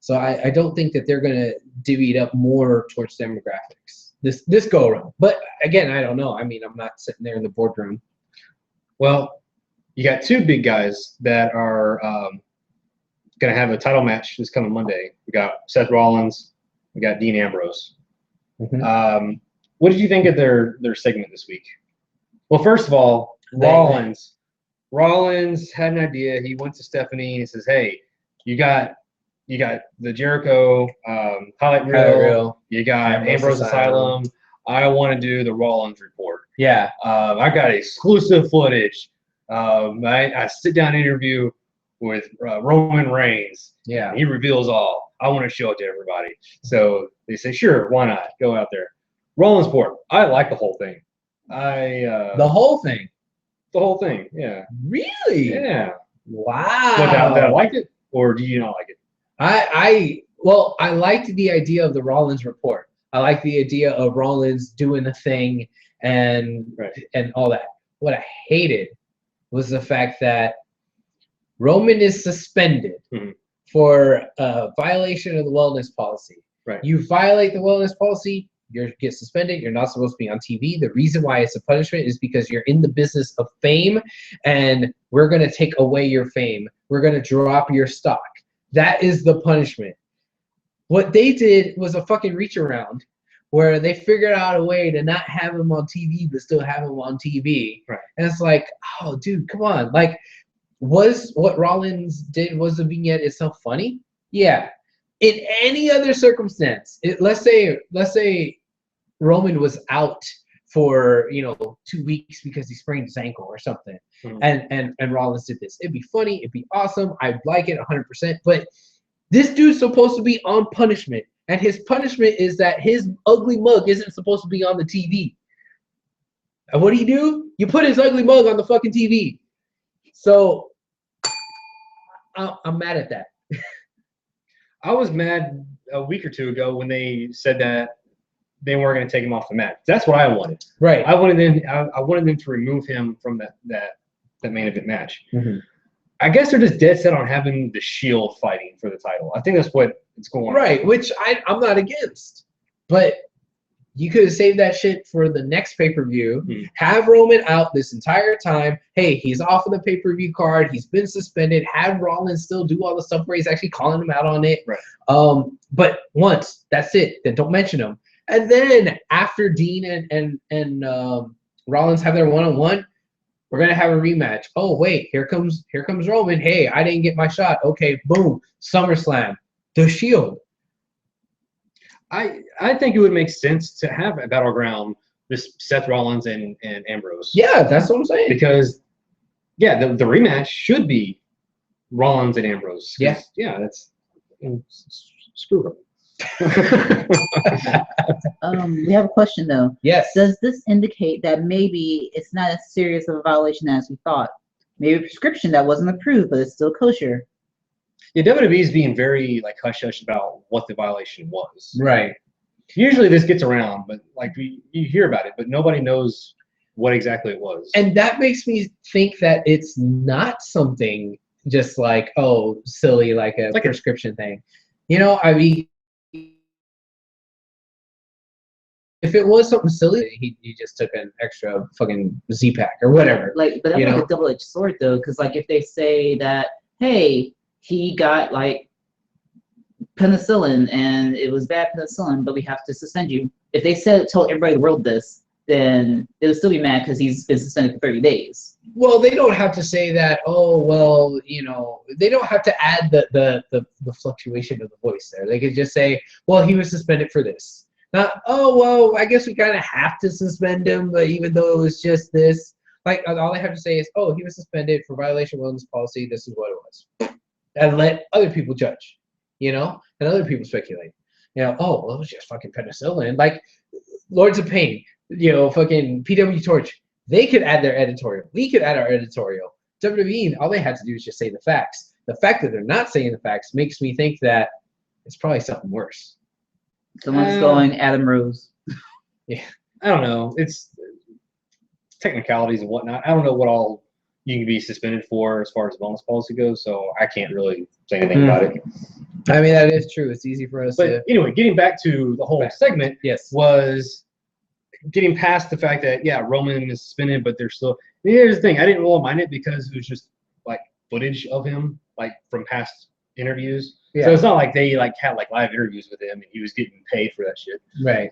So I don't think that they're going to divvy it up more towards demographics this go around. But again, I don't know. I mean, I'm not sitting there in the boardroom. Well, you got two big guys that are going to have a title match this coming Monday. We got Seth Rollins. We got Dean Ambrose. Mm-hmm. What did you think of their segment this week? Well, first of all, Rollins had an idea. He went to Stephanie and he says, "Hey, you got the Jericho highlight reel. You got Ambrose Asylum. I want to do the Rollins report. Yeah. I got exclusive footage. I sit down interview with Roman Reigns. Yeah. He reveals all. I want to show it to everybody." So they say, "Sure, why not? Go out there." Rollins report. I like the whole thing. The whole thing. The whole thing. Yeah. Really? Yeah. Wow. Did I like it, or do you not like it? I liked the idea of the Rollins report. I like the idea of Rollins doing the thing and all that. What I hated was the fact that Roman is suspended for a violation of the wellness policy. Right. You violate the wellness policy, you get suspended. You're not supposed to be on TV. The reason why it's a punishment is because you're in the business of fame, and we're going to take away your fame. We're going to drop your stock. That is the punishment. What they did was a fucking reach around where they figured out a way to not have him on TV but still have him on TV. Right. And it's like, oh, dude, come on. Like, Was what Rollins did, was the vignette itself funny? Yeah. In any other circumstance, let's say Roman was out for 2 weeks because he sprained his ankle or something, and Rollins did this. It'd be funny. It'd be awesome. I'd like it 100%. But this dude's supposed to be on punishment, and his punishment is that his ugly mug isn't supposed to be on the TV. And what do? You put his ugly mug on the fucking TV. So I'm mad at that. I was mad a week or two ago when they said that they weren't going to take him off the mat. That's what I wanted. Right. I wanted them to remove him from that main event match. Mm-hmm. I guess they're just dead set on having the Shield fighting for the title. I think that's what it's going on. Right, which I'm not against. But you could have saved that shit for the next pay-per-view. Mm-hmm. Have Roman out this entire time. Hey, he's off of the pay-per-view card. He's been suspended. Have Rollins still do all the stuff where he's actually calling him out on it. Right. But once, that's it. Then don't mention him. And then after Dean and Rollins have their one-on-one, we're gonna have a rematch. Oh wait, here comes Roman. Hey, I didn't get my shot. Okay, boom, SummerSlam, the Shield. I think it would make sense to have a battleground this Seth Rollins and Ambrose. Yeah, that's what I'm saying. Because the rematch should be Rollins and Ambrose. Yeah. Yeah, that's screw them. We have a question though. Yes. Does this indicate that maybe it's not as serious of a violation as we thought? Maybe a prescription that wasn't approved, but it's still kosher. Yeah, WWE is being very hush hush about what the violation was. Right. Usually this gets around, but you hear about it, but nobody knows what exactly it was. And that makes me think that it's not something just silly like a prescription thing. I mean, if it was something silly, he just took an extra fucking Z-Pack or whatever. But that's a double-edged sword though, because if they say that, hey, he got penicillin and it was bad penicillin, but we have to suspend you. If they told everybody in the world this, then they would still be mad because he's been suspended for 30 days. Well, they don't have to say that. Oh, well, they don't have to add the fluctuation of the voice there. They could just say, well, he was suspended for this. Not, oh, well, I guess we kind of have to suspend him, but even though it was just this, all they have to say is, oh, he was suspended for violation of wellness policy. This is what it was. And let other people judge, and other people speculate. Oh, well, it was just fucking penicillin. Lords of Pain, fucking PW Torch. They could add their editorial. We could add our editorial. WWE, all they had to do is just say the facts. The fact that they're not saying the facts makes me think that it's probably something worse. Someone's going Adam Rose. Yeah. I don't know. It's technicalities and whatnot. I don't know what all you can be suspended for as far as wellness policy goes, so I can't really say anything about it. I mean, that is true. It's easy for us But anyway, getting back to the whole segment, yes, was getting past the fact that, Roman is suspended, but they're still... Here's the thing. I didn't really mind it because it was just, footage of him, from past interviews. Yeah. So it's not like they, had, live interviews with him and he was getting paid for that shit. Right.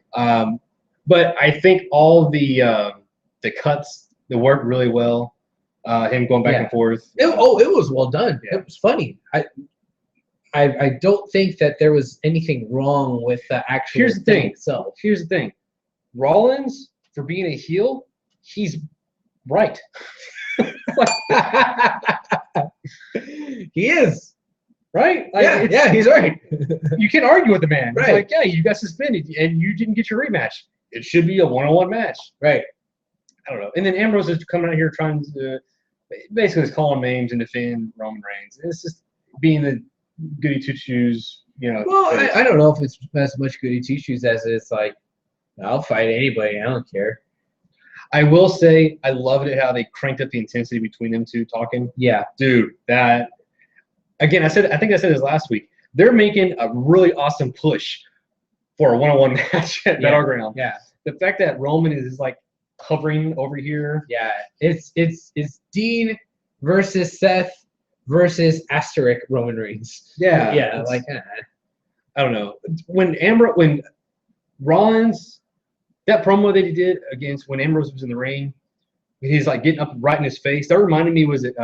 But I think all the cuts, they worked really well. Him going back and forth. It was well done. Yeah. It was funny. I don't think that there was anything wrong with the actual thing itself. Here's the thing. Rollins, for being a heel, he's right. He is. Right? He's right. You can't argue with the man. Right. It's you got suspended and you didn't get your rematch. It should be a one-on-one match. Right. I don't know. And then Ambrose is coming out here trying to basically just calling names and defend Roman Reigns. It's just being the goody two-shoes, Well, I don't know if it's as much goody two-shoes as it's I'll fight anybody. I don't care. I will say I loved it how they cranked up the intensity between them two talking. Yeah. Dude, that... Again, I think I said this last week. They're making a really awesome push for a one-on-one match at Battleground. Yeah. The fact that Roman is hovering over here. Yeah. It's Dean versus Seth versus asterisk Roman Reigns. Yeah. Yeah. I don't know. When Rollins, that promo that he did against when Ambrose was in the ring, he's getting up right in his face. That reminded me, was it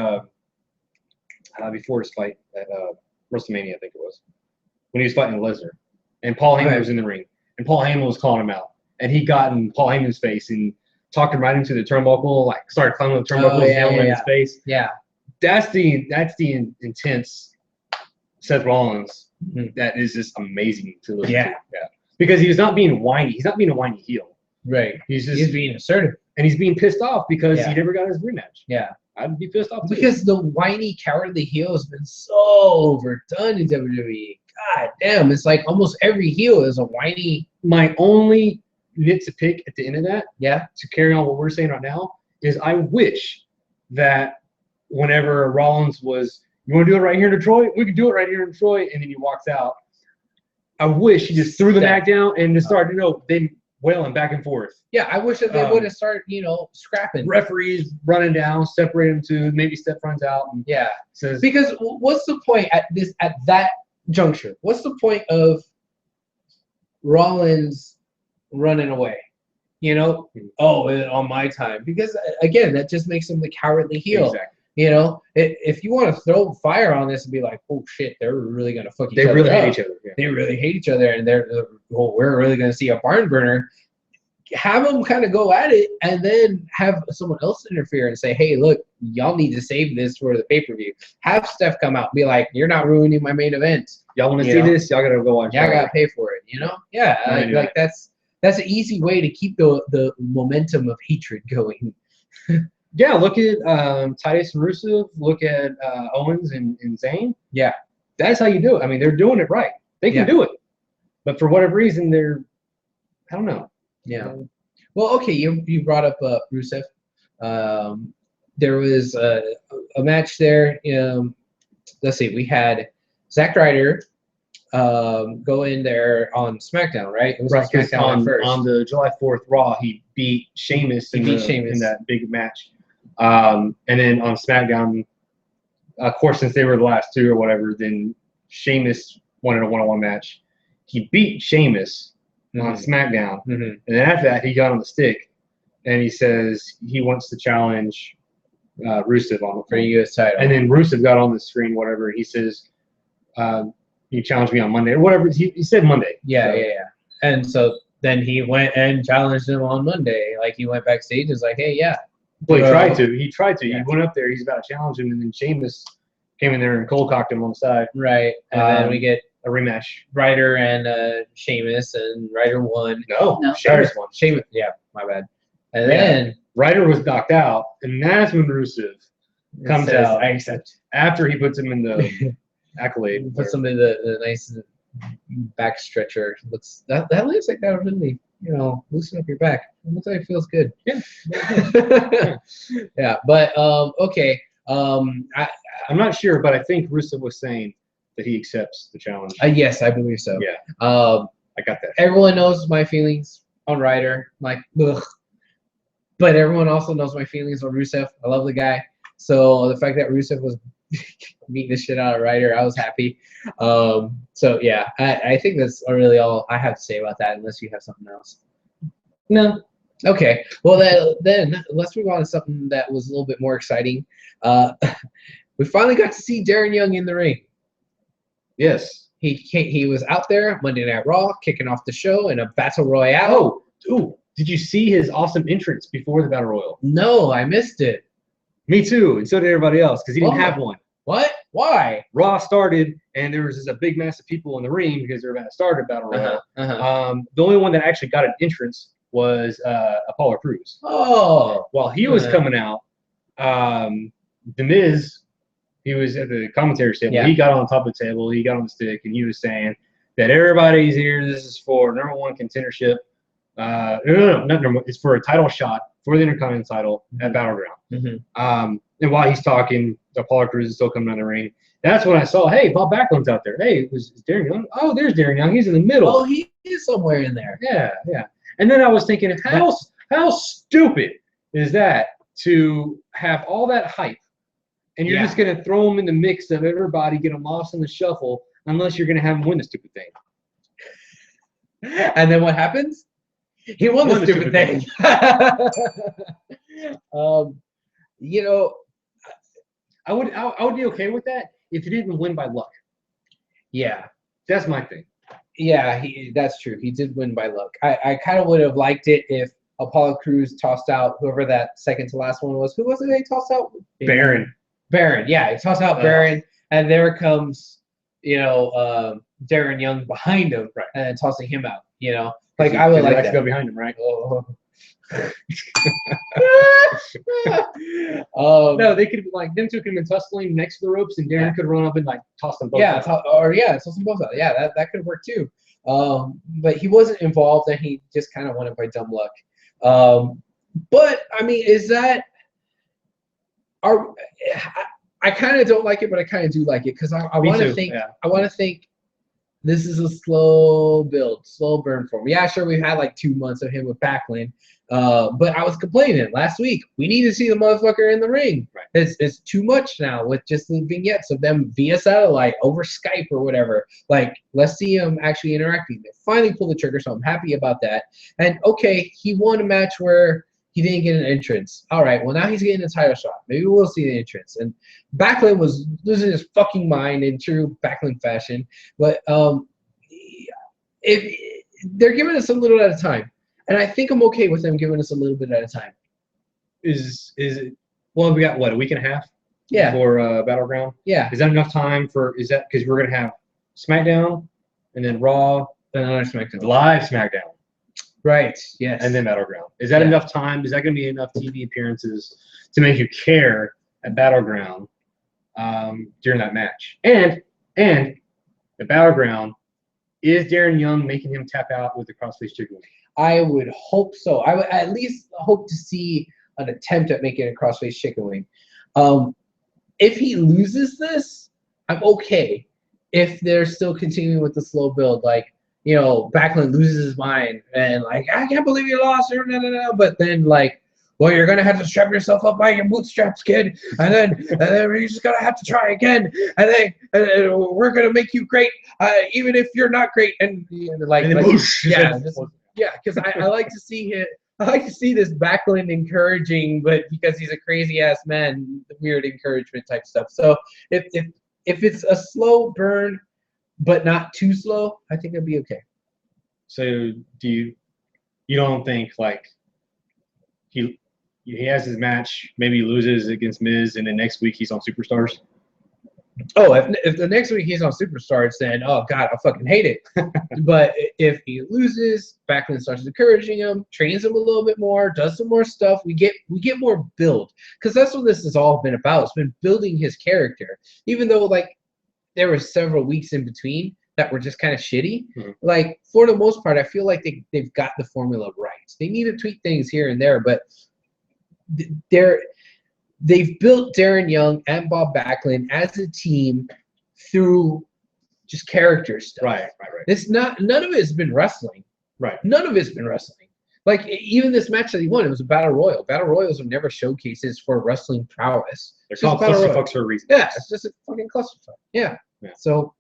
before his fight at WrestleMania, I think it was, when he was fighting Lesnar, and Paul Heyman was in the ring, and Paul Heyman was calling him out, and he got in Paul Heyman's face and talked him right into the turnbuckle, like started climbing the turnbuckle, yelling in his face. Yeah. That's the intense Seth Rollins. That is just amazing to listen to. Yeah. Because he's not being whiny. He's not being a whiny heel. Right. He's being assertive. And he's being pissed off because he never got his rematch. Yeah. I'd be pissed off too. Because the whiny, cowardly heel has been so overdone in WWE. God damn, it's like almost every heel is a whiny. My only nit to pick at the end of that, to carry on what we're saying right now, is I wish that whenever Rollins was, you want to do it right here in Detroit? We can do it right here in Detroit. And then he walks out. I wish he just threw the mat down and just started, then wailing back and forth. Yeah, I wish that they would have started, scrapping. Referees running down, separate them to maybe step fronts out. And says, because what's the point at that juncture? What's the point of Rollins running away? On my time. Because again, that just makes him the cowardly heel. Exactly. If you want to throw fire on this and be like, oh shit, they're really gonna fuck each other. They really hate up. each other. Yeah. They really hate each other, and we're really gonna see a barn burner. Have them kind of go at it, and then have someone else interfere and say, hey, look, y'all need to save this for the pay-per-view. Have Steph come out and be like, you're not ruining my main event. Y'all want to see this? Y'all gotta go watch. Y'all gotta pay for it. Yeah, that's an easy way to keep the momentum of hatred going. Yeah, look at Titus and Rusev. Look at Owens and Zayn. Yeah, that's how you do it. I mean, they're doing it right. They can do it, but for whatever reason, I don't know. Yeah. Well, okay, you brought up Rusev. There was a match there. Let's see, we had Zack Ryder go in there on SmackDown, right? It was on SmackDown first. On the July 4th Raw, he beat Sheamus in that big match. And then on SmackDown, of course, since they were the last two or whatever, then Sheamus wanted a one-on-one match. He beat Sheamus on SmackDown. And then after that, he got on the stick, and he says he wants to challenge Rusev for the U.S. title. And then Rusev got on the screen, whatever. He says, you challenged me on Monday, or whatever. He said Monday. Yeah. And so then he went and challenged him on Monday. Like, he went backstage and was like, hey, yeah. Well, he tried to. Yeah. He went up there. He's about to challenge him, and then Sheamus came in there and cold cocked him on the side. Right. And then we get a rematch. Ryder and Sheamus, and Ryder won. No. Sheamus won. Sheamus. Yeah, my bad. And then Ryder was knocked out, and that's when Rusev comes out. I accept. After he puts him in the accolade. Puts him in the nice back stretcher. That looks like that really, loosen up your back. It looks like it feels good. Yeah. Yeah, but okay. I'm not sure, but I think Rusev was saying that he accepts the challenge. Yes, I believe so. Yeah. I got that. Everyone knows my feelings on Ryder. Like, ugh. But everyone also knows my feelings on Rusev. I love the guy. So the fact that Rusev was beating the shit out of Ryder, I was happy. So yeah, I think that's really all I have to say about that, unless you have something else. No. Okay. Well, then let's move on to something that was a little bit more exciting. We finally got to see Darren Young in the ring. Yes. He was out there Monday Night Raw, kicking off the show in a battle royale. Oh, did you see his awesome entrance before the battle royal? No, I missed it. Me too, and so did everybody else, because he didn't have one. What? Why? Raw started, and there was just a big mass of people in the ring because they were about to start a battle royal. The only one that actually got an entrance was Apollo Crews. Oh. While he was coming out, The Miz, he was at the commentary table. Yeah. He got on top of the table. He got on the stick, and he was saying that everybody's here. This is for #1 contendership. No, not number one. It's for a title shot for the Intercontinental title at Battleground. And while he's talking, Apollo Crews is still coming on the ring. That's when I saw, hey, Bob Backlund's out there. Hey, is Darren Young? Oh, there's Darren Young. He's in the middle. Oh, he is somewhere in there. Yeah. And then I was thinking, how stupid is that to have all that hype, and you're just going to throw him in the mix of everybody, get them lost in the shuffle, unless you're going to have him win the stupid thing. And then what happens? He won the stupid thing. I would be okay with that if he didn't win by luck. Yeah. That's my thing. Yeah, that's true. He did win by luck. I kind of would have liked it if Apollo Crews tossed out whoever that second to last one was. Who was it they tossed out? Baron. Baron, yeah. He tossed out Baron, and there comes, Darren Young behind him, right, and then tossing him out, Like, I would like that. Go behind him, right? Oh. No, they could them two could have been tussling next to the ropes, and Darren could run up and toss them both. Toss them both out. Yeah, that could work too. But he wasn't involved, and he just kind of won it by dumb luck. But I mean, I kind of don't like it, but I kind of do like it because I want to think. Yeah. I want to think. This is a slow build, slow burn for me. Yeah, sure, we've had like 2 months of him with Backlund. But I was complaining last week. We need to see the motherfucker in the ring. Right. It's too much now with just the vignettes of them via satellite, over Skype or whatever. Like, let's see him actually interacting. They finally pulled the trigger, so I'm happy about that. And, okay, he won a match where he didn't get an entrance. All right, well, now he's getting a title shot. Maybe we'll see the entrance. And Backlund was losing his fucking mind in true Backlund fashion. But if they're giving us a little at a time. And I think I'm okay with them giving us a little bit at a time. Is it? Well, we got what, a week and a half? Yeah. For Battleground. Yeah. Is that enough time for? Is that because we're gonna have SmackDown, and then Raw, then another SmackDown, live SmackDown. Right. Yes. And then Battleground. Is that enough time? Is that gonna be enough TV appearances to make you care at Battleground during that match? And the Battleground, is Darren Young making him tap out with the crossface chicken wing? I would hope so. I would at least hope to see an attempt at making a crossface chicken wing. If he loses this, I'm okay. If they're still continuing with the slow build, like, Backlund loses his mind and like, I can't believe you lost, but then like, well, you're gonna have to strap yourself up by your bootstraps, kid, and then you're just gonna have to try again, and then we're gonna make you great, even if you're not great, and because I like to see it. I like to see this Backlund encouraging, but because he's a crazy ass man, weird encouragement type stuff. So if it's a slow burn, but not too slow, I think it'll be okay. So you don't think like he has his match, maybe he loses against Miz, and then next week he's on Superstars? Oh, if the next week he's on Superstars, then oh god, I fucking hate it. But if he loses, Backlund starts encouraging him, trains him a little bit more, does some more stuff. We get more build, because that's what this has all been about. It's been building his character, even though like there were several weeks in between that were just kind of shitty. Mm-hmm. Like for the most part, I feel like they've got the formula right. They need to tweak things here and there, but they've built Darren Young and Bob Backlund as a team through just character stuff. Right. It's none of it has been wrestling. Right. None of it's been wrestling. Like even this match that he won, it was a battle royal. Battle royals are never showcases for wrestling prowess. They're called clusterfucks for a reason. Yeah, it's just a fucking clusterfuck. Yeah. So.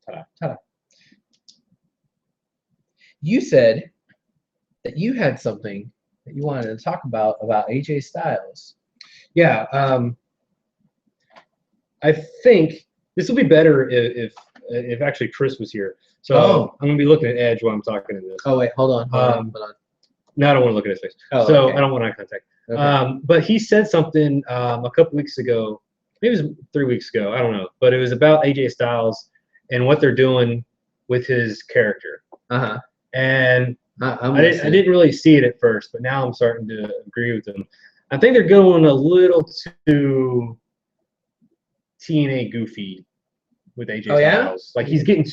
Ta-da. You said that you had something that you wanted to talk about AJ Styles. Yeah, I think this will be better if actually Chris was here. So I'm gonna be looking at Edge while I'm talking to this. Oh wait, hold on. No, I don't want to look at his face. Oh, so okay. I don't want eye contact. Okay. But he said something a couple weeks ago, maybe it was 3 weeks ago, I don't know. But it was about AJ Styles and what they're doing with his character. And I didn't really see it at first, but now I'm starting to agree with them. I think they're going a little too TNA goofy with AJ Styles. Like he's getting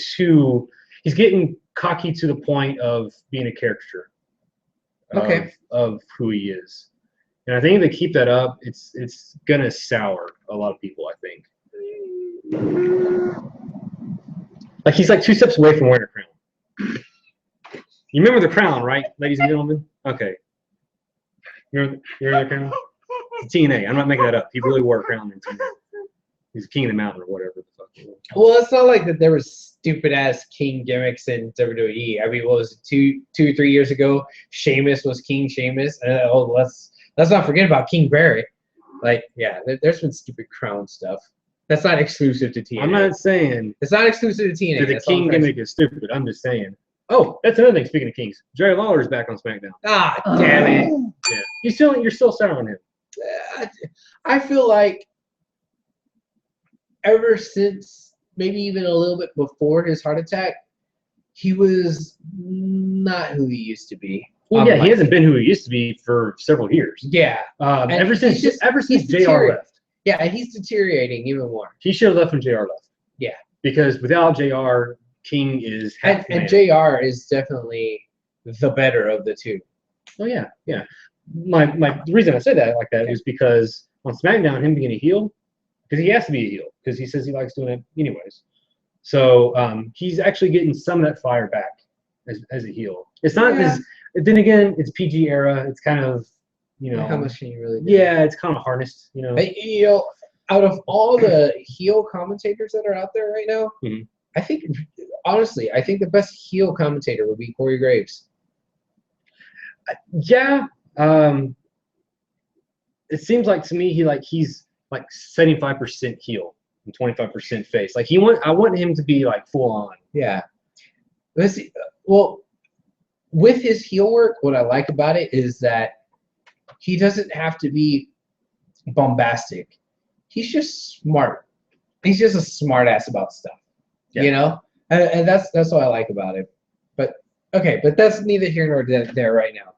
cocky to the point of being a caricature of who he is. And I think if they keep that up, it's gonna sour a lot of people, I think. Like he's like 2 steps away from wearing a crown. You remember the crown, right, ladies and gentlemen? Okay. You remember the crown? TNA. I'm not making that up. He really wore a crown in TNA. He's king of the mountain or whatever the fuck. Well, it's not like that there was stupid ass king gimmicks in WWE. I mean, what was it, 2 or 3 years ago? Sheamus was King Sheamus. Let's not forget about King Barrett. Like, yeah, there's been stupid crown stuff. That's not exclusive to TNA. I'm not saying It's not exclusive to TNA. that the That's all King I'm trying to gimmick is stupid. I'm just saying. Oh, that's another thing. Speaking of Kings, Jerry Lawler's back on SmackDown. Ah, damn it. Yeah, you're still sour on him. I feel like ever since maybe even a little bit before his heart attack, he was not who he used to be. Well, yeah, he hasn't been who he used to be for several years. Yeah. Ever since he's JR left. Yeah, and he's deteriorating even more. He should have left when JR left. Yeah. Because without JR, King is half and JR is definitely the better of the two. Oh yeah, yeah. The reason I said that like that is because on SmackDown, him being a heel, because he has to be a heel because he says he likes doing it anyways. So he's actually getting some of that fire back as a heel. It's not as. Then again, it's PG era. It's kind of, you know. How much can you really do? Yeah, it's kind of harnessed, you know. You know, out of all the heel commentators that are out there right now, I think, honestly, the best heel commentator would be Corey Graves. Yeah. It seems like to me he's like 75% heel and 25% face. Like I want him to be like full on. Yeah. Well, with his heel work, what I like about it is that he doesn't have to be bombastic. He's just smart. He's just a smart ass about stuff. Yeah. You know? And that's what I like about it. But okay, but that's neither here nor there right now.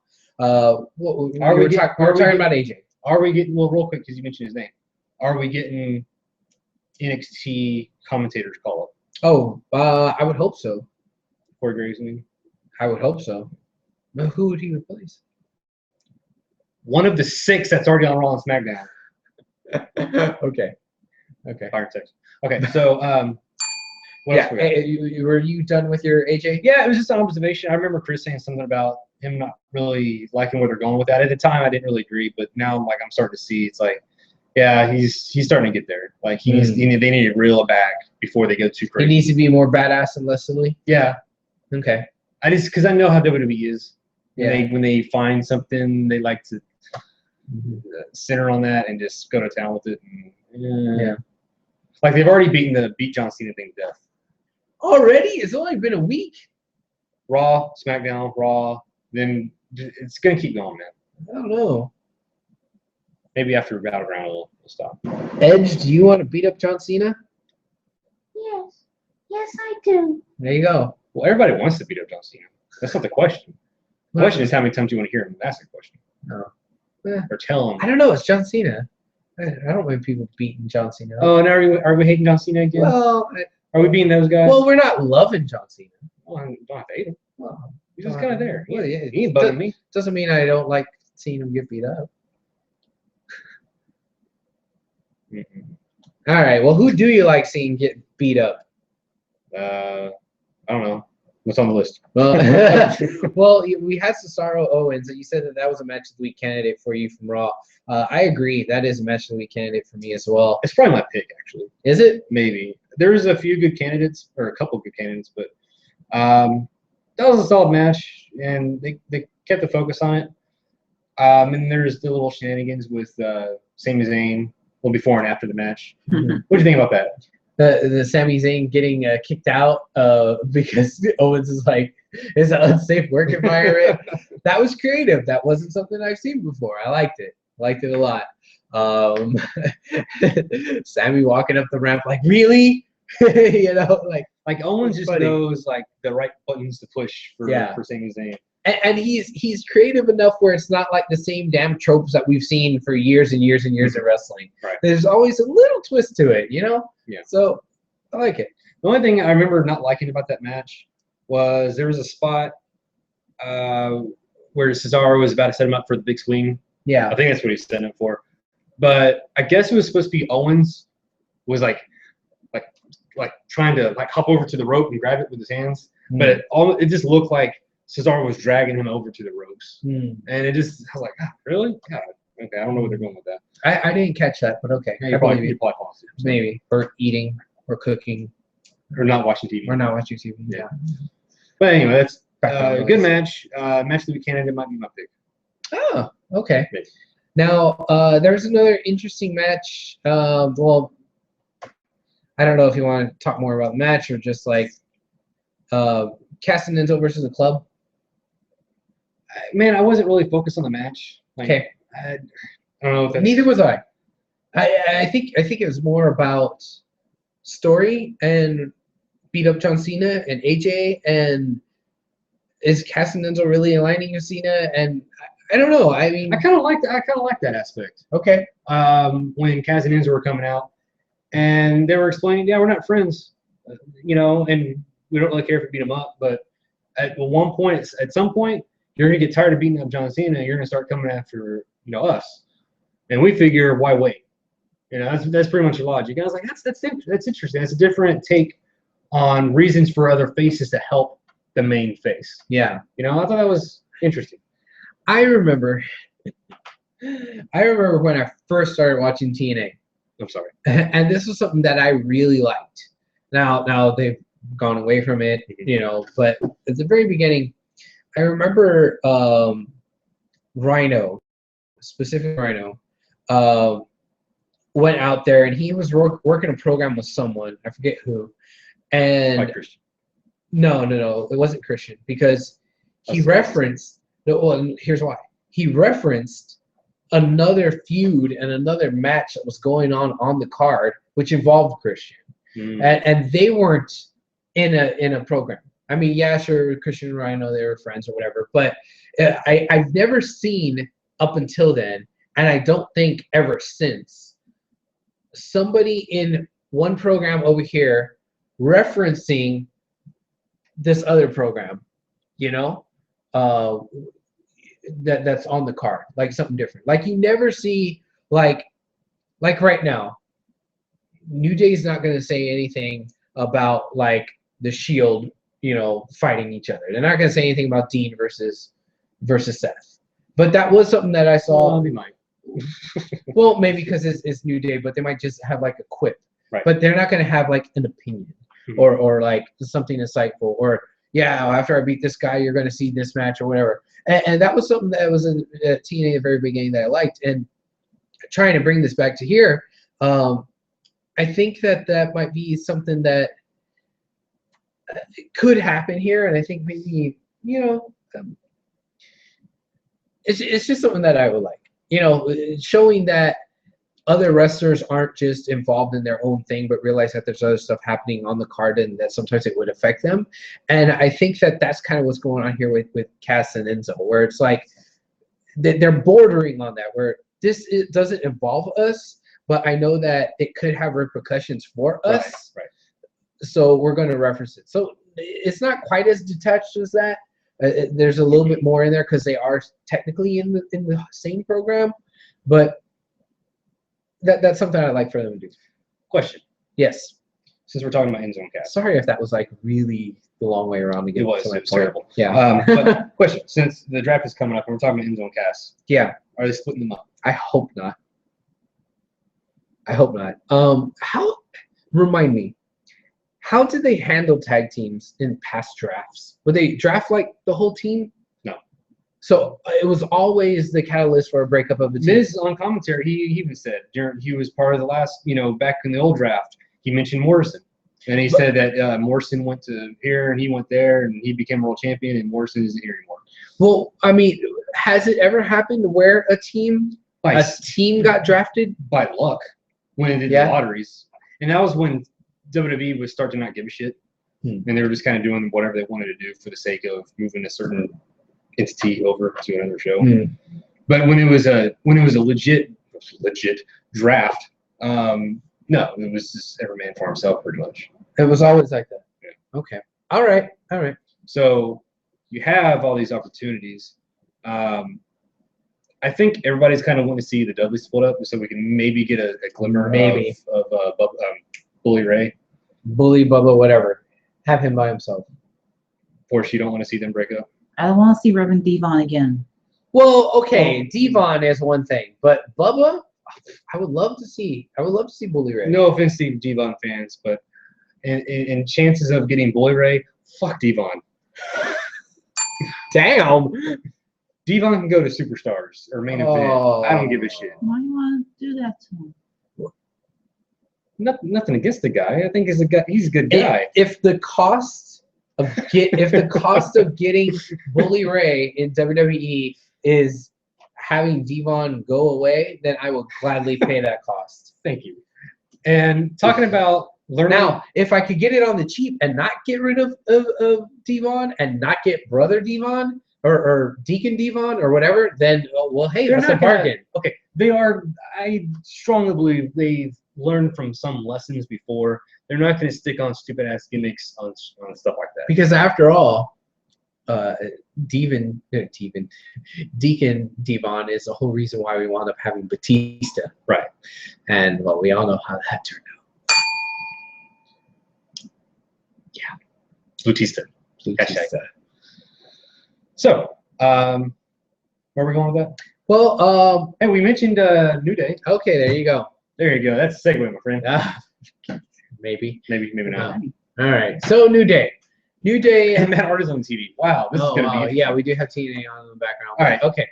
We're talking about AJ. Are we getting real quick because you mentioned his name? Are we getting NXT commentators call up? Oh, I would hope so. Corey Graves, I mean. I would hope so. But who would he replace? One of the 6 that's already on Raw and SmackDown. Okay. Fire 6. Okay, so what else were you done with your AJ? Yeah, it was just an observation. I remember Chris saying something about him not really liking where they're going with that. At the time, I didn't really agree, but now I'm starting to see it's like, yeah, he's starting to get there. Like they need to reel it back before they go too crazy. He needs to be more badass and less silly. Yeah. Okay. Because I know how WWE is. Yeah. When they find something, they like to center on that and just go to town with it. Yeah. Like they've already beat John Cena thing to death. Already? It's only been a week. Raw, SmackDown, Raw. Then it's gonna keep going, man. I don't know. Maybe after Battleground we'll stop. Edge, do you want to beat up John Cena? Yes. Yes, I do. There you go. Well, everybody wants to beat up John Cena. That's not the question. The question is how many times you want to hear him ask a question. No. Or tell him. I don't know. It's John Cena. I don't mind people beating John Cena. Oh, and are we hating John Cena again? Well, are we beating those guys? Well, we're not loving John Cena. Well, I don't have to hate him. Well, he's just kind of there. Well, yeah, he ain't bugging me. Doesn't mean I don't like seeing him get beat up. All right. Well, who do you like seeing get beat up? I don't know. What's on the list? Well, we had Cesaro Owens, and you said that was a match of the week candidate for you from Raw. I agree. That is a match of the week candidate for me as well. It's probably my pick, actually. Is it? Maybe. There's a few good candidates, or a couple good candidates, but that was a solid match, and they kept the focus on it. And there's the little shenanigans with Sami Zayn, well, before and after the match. What do you think about that? The Sami Zayn getting kicked out because Owens is like, it's an unsafe work environment. That was creative. That wasn't something I've seen before. I liked it. Liked it a lot. Sammy walking up the ramp like, really? You know, like Owens just knows like the right buttons to push for Sami Zayn. And he's creative enough where it's not like the same damn tropes that we've seen for years and years and years of wrestling. Right. There's always a little twist to it, you know? Yeah. So I like it. The only thing I remember not liking about that match was there was a spot where Cesaro was about to set him up for the big swing. Yeah. I think that's what he's setting up for. But I guess it was supposed to be Owens was like trying to like hop over to the rope and grab it with his hands. But it just looked like Cesaro was dragging him over to the ropes. And it just, I was like, really? God. Okay, I don't know where they're going with that. I didn't catch that, but okay. Yeah, probably lost it. Maybe. Or eating, or cooking. Or not watching TV. Or not watching TV. Yeah. But anyway, that's a good match. Match of the week candidate might be my pick. Oh, okay. Maybe. Now, there's another interesting match. Well, I don't know if you want to talk more about the match or just like Castanenzo versus the club. Man, I wasn't really focused on the match. Like, Okay. I don't know if that's... Neither was I. I think it was more about story and beat up John Cena and AJ, and is Castanenzo really aligning with Cena? And I don't know. I mean, I kind of like that aspect. okay. When Kaz and Enzo were coming out, and they were explaining, yeah, we're not friends, you know, and we don't really care if we beat them up, but at some point, you're gonna get tired of beating up John Cena, and you're gonna start coming after, you know, us. And we figure, why wait? You know, that's pretty much your logic. And I was like, that's interesting. That's a different take on reasons for other faces to help the main face. Yeah. You know, I thought that was interesting. I remember when I first started watching TNA. I'm sorry. And this was something that I really liked. Now they've gone away from it, you know, but at the very beginning, I remember Rhino, specific Rhino, went out there and he was working a program with someone, I forget who, and Like Christian. No, it wasn't Christian, because he referenced. Well, here's why. He referenced another feud and another match that was going on the card, which involved Christian, and they weren't in a program. I mean, yeah, sure, Christian and Rhino, they were friends or whatever, but I've never seen up until then, and I don't think ever since, somebody in one program over here referencing this other program, you know, that's on the card, like something different. Like you never see, like right now, New Day's not going to say anything about like the Shield, you know, fighting each other. They're not going to say anything about Dean versus Seth. But that was something that I saw. Well, they might. Well, maybe because it's New Day, but they might just have like a quip. Right. But they're not going to have like an opinion or like something insightful or, yeah, after I beat this guy, you're going to see this match or whatever. And that was something that was in TNA at the very beginning that I liked. And trying to bring this back to here, I think that might be something that could happen here. And I think maybe, you know, it's just something that I would like. You know, showing that other wrestlers aren't just involved in their own thing, but realize that there's other stuff happening on the card and that sometimes it would affect them. And I think that that's kind of what's going on here with Cass and Enzo, where it's like they're bordering on that, where it doesn't involve us, but I know that it could have repercussions for us. Right. So we're going to reference it. So it's not quite as detached as that. There's a little bit more in there because they are technically in the same program, but that's something I'd like for them to do. Question. Yes. Since we're talking about Enzo and Cass. Sorry if that was like really the long way around to get It was. to my It was point. terrible. Yeah. But question. Since the draft is coming up and we're talking about Enzo and Cass, Yeah. are they splitting them up? I hope not. Remind me, how did they handle tag teams in past drafts? Would they draft like the whole team? No. So it was always the catalyst for a breakup of the team. Miz on commentary, he even said he was part of the last, back in the old draft, he mentioned Morrison. And he said that Morrison went to here and he went there and he became world champion and Morrison isn't here anymore. Well, I mean, has it ever happened where a team got drafted? By luck when it did the lotteries. And that was when WWE was starting to not give a shit. And they were just kind of doing whatever they wanted to do for the sake of moving a certain entity over to another show. But when it was a legit draft, no, it was just every man for himself pretty much. It was always like that. Yeah. Okay. All right. So you have all these opportunities. I think everybody's kind of wanting to see the Dudley split up so we can maybe get a glimmer of Bully Ray. Bully, Bubba, whatever. Have him by himself. Of course, you don't want to see them break up. I don't want to see Reverend Devon again. Well, okay, Devon is one thing, but Bubba, I would love to see Bully Ray. No offense to Devon fans, but in chances of getting Bully Ray, fuck Devon. Damn. Devon can go to Superstars or main event. I don't give a shit. Why do you want to do that to him? Nothing against the guy. I think he's a good guy. If the cost of getting Bully Ray in WWE is having Devon go away, then I will gladly pay that cost. Thank you. And talking about learning. Now, if I could get it on the cheap and not get rid of Devon and not get Brother Devon or Deacon Devon or whatever, then well, hey, They're that's a not gonna- bargain. Okay, they are. I strongly believe they've learned from some lessons before. They're not going to stick on stupid ass gimmicks on stuff like that. Because after all, Deacon Devon is the whole reason why we wound up having Batista. Right. And well, we all know how that turned out. Batista. Batista. So, where are we going with that? Well, Hey, we mentioned New Day. okay, there you go. There you go. That's a segue, my friend. Maybe. Maybe not. All right. So New Day. And Matt Hart is on TV. Wow, this is Oh, gonna wow. be. Yeah, we do have TNA on in the background. All right. Okay.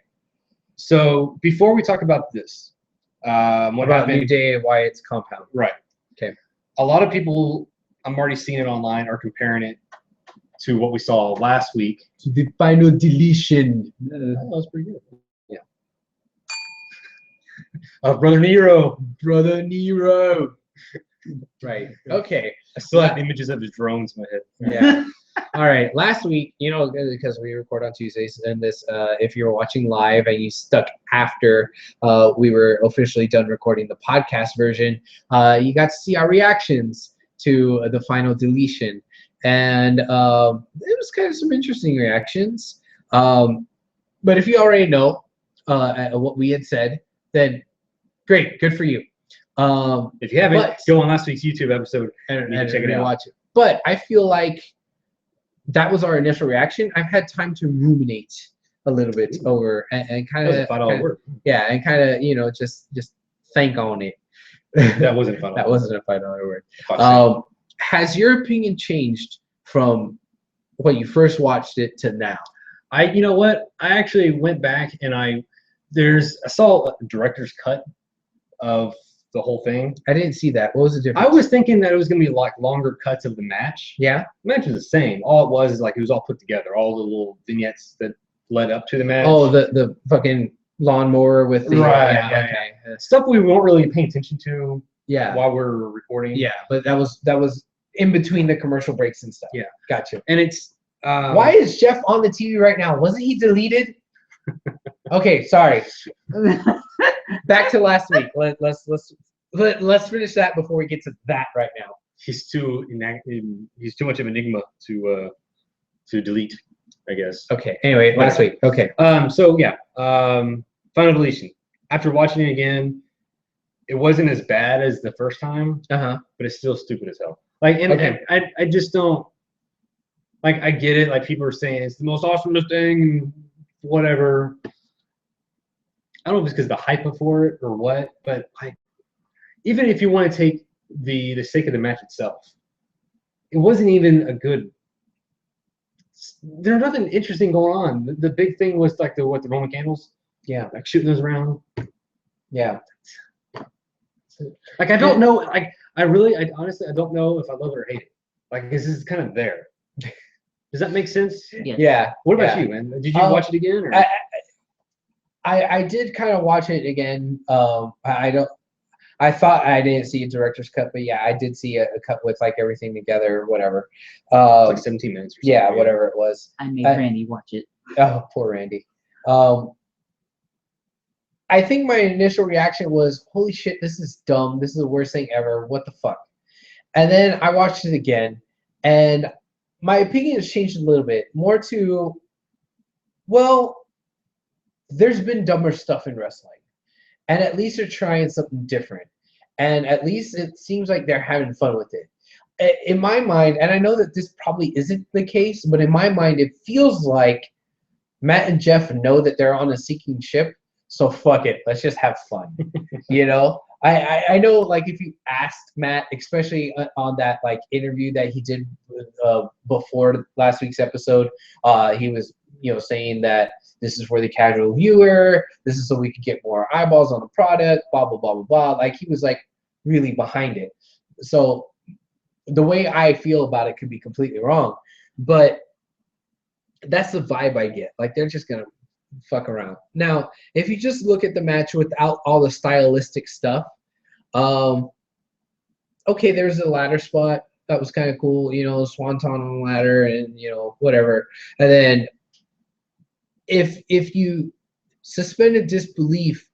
So before we talk about this, What what about New happened? Day and Wyatt's compound? Right. Okay. A lot of people, I'm already seeing it online, are comparing it to what we saw last week. To the final deletion. That was pretty good. Yeah. Brother Nero. Brother Nero. Right. Okay. I still have images of his drones in my head. Yeah. All right. Last week, because we record on Tuesdays, and this, if you were watching live and you stuck after we were officially done recording the podcast version, you got to see our reactions to the final deletion, and it was kind of some interesting reactions. But if you already know what we had said, then great, good for you. If you haven't, But- go on last week's YouTube episode. and You can check it out. watch it. But I feel like that was our initial reaction. I've had time to ruminate a little bit over and kind That was a of $5 word. yeah, and kind of just think on it. That wasn't $5. That wasn't a $5 word. $5. Has your opinion changed from when you first watched it to now? You know what? I actually went back and I saw a director's cut of the whole thing. I didn't see that. What was the difference? I was thinking that it was gonna be like longer cuts of the match. Yeah. The match was the same. All it was is like it was all put together, all the little vignettes that led up to the match. Oh, the fucking lawnmower with the Right, yeah, yeah, okay. Stuff we weren't really paying attention to Yeah. while we're recording. Yeah, but that was in between the commercial breaks and stuff. Yeah. Gotcha. And it's Why is Jeff on the TV right now? Wasn't he deleted? Okay, sorry. Back to last week. Let's finish that before we get to that right now. he's too much of an enigma to delete, I guess. Okay. Anyway, last week. Okay. So yeah, Final Deletion. After watching it again, it wasn't as bad as the first time, Uh-huh. but it's still stupid as hell. Like, and Okay. I just don't like. I get it. Like, people are saying it's the most awesomest thing, and whatever. I don't know if it's because the hype for it or what, but like, even if you want to take the sake of the match itself, it wasn't even a good. There's nothing interesting going on. The big thing was like the Roman candles, Yeah. like shooting those around. Yeah. Like, I don't know. Like, I honestly, I don't know if I love it or hate it. Like, this is kind of there. Does that make sense? Yes. Yeah. What about Yeah. you, man? Did you watch it again? Or? I did kind of watch it again. I thought I didn't see a director's cut, but yeah, I did see a cut with like everything together or whatever. It's like 17 minutes or something. Yeah, whatever it was. I made I- Randy watch it. Oh, poor Randy. I think my initial reaction was, holy shit, this is dumb. This is the worst thing ever. What the fuck? And then I watched it again, and my opinion has changed a little bit. More to, well, there's been dumber stuff in wrestling. And at least they're trying something different. And at least it seems like they're having fun with it. In my mind, and I know that this probably isn't the case, but in my mind, it feels like Matt and Jeff know that they're on a sinking ship. So fuck it, let's just have fun. You know, I know, like, if you asked Matt, especially on that like interview that he did before last week's episode, he was saying that this is for the casual viewer. This is so we could get more eyeballs on the product. Blah blah blah blah blah. Like he was like really behind it. So the way I feel about it could be completely wrong, but that's the vibe I get. Like they're just gonna fuck around. Now, if you just look at the match without all the stylistic stuff, okay, there's a ladder spot that was kind of cool, swanton on the ladder and whatever. And then if you suspended disbelief,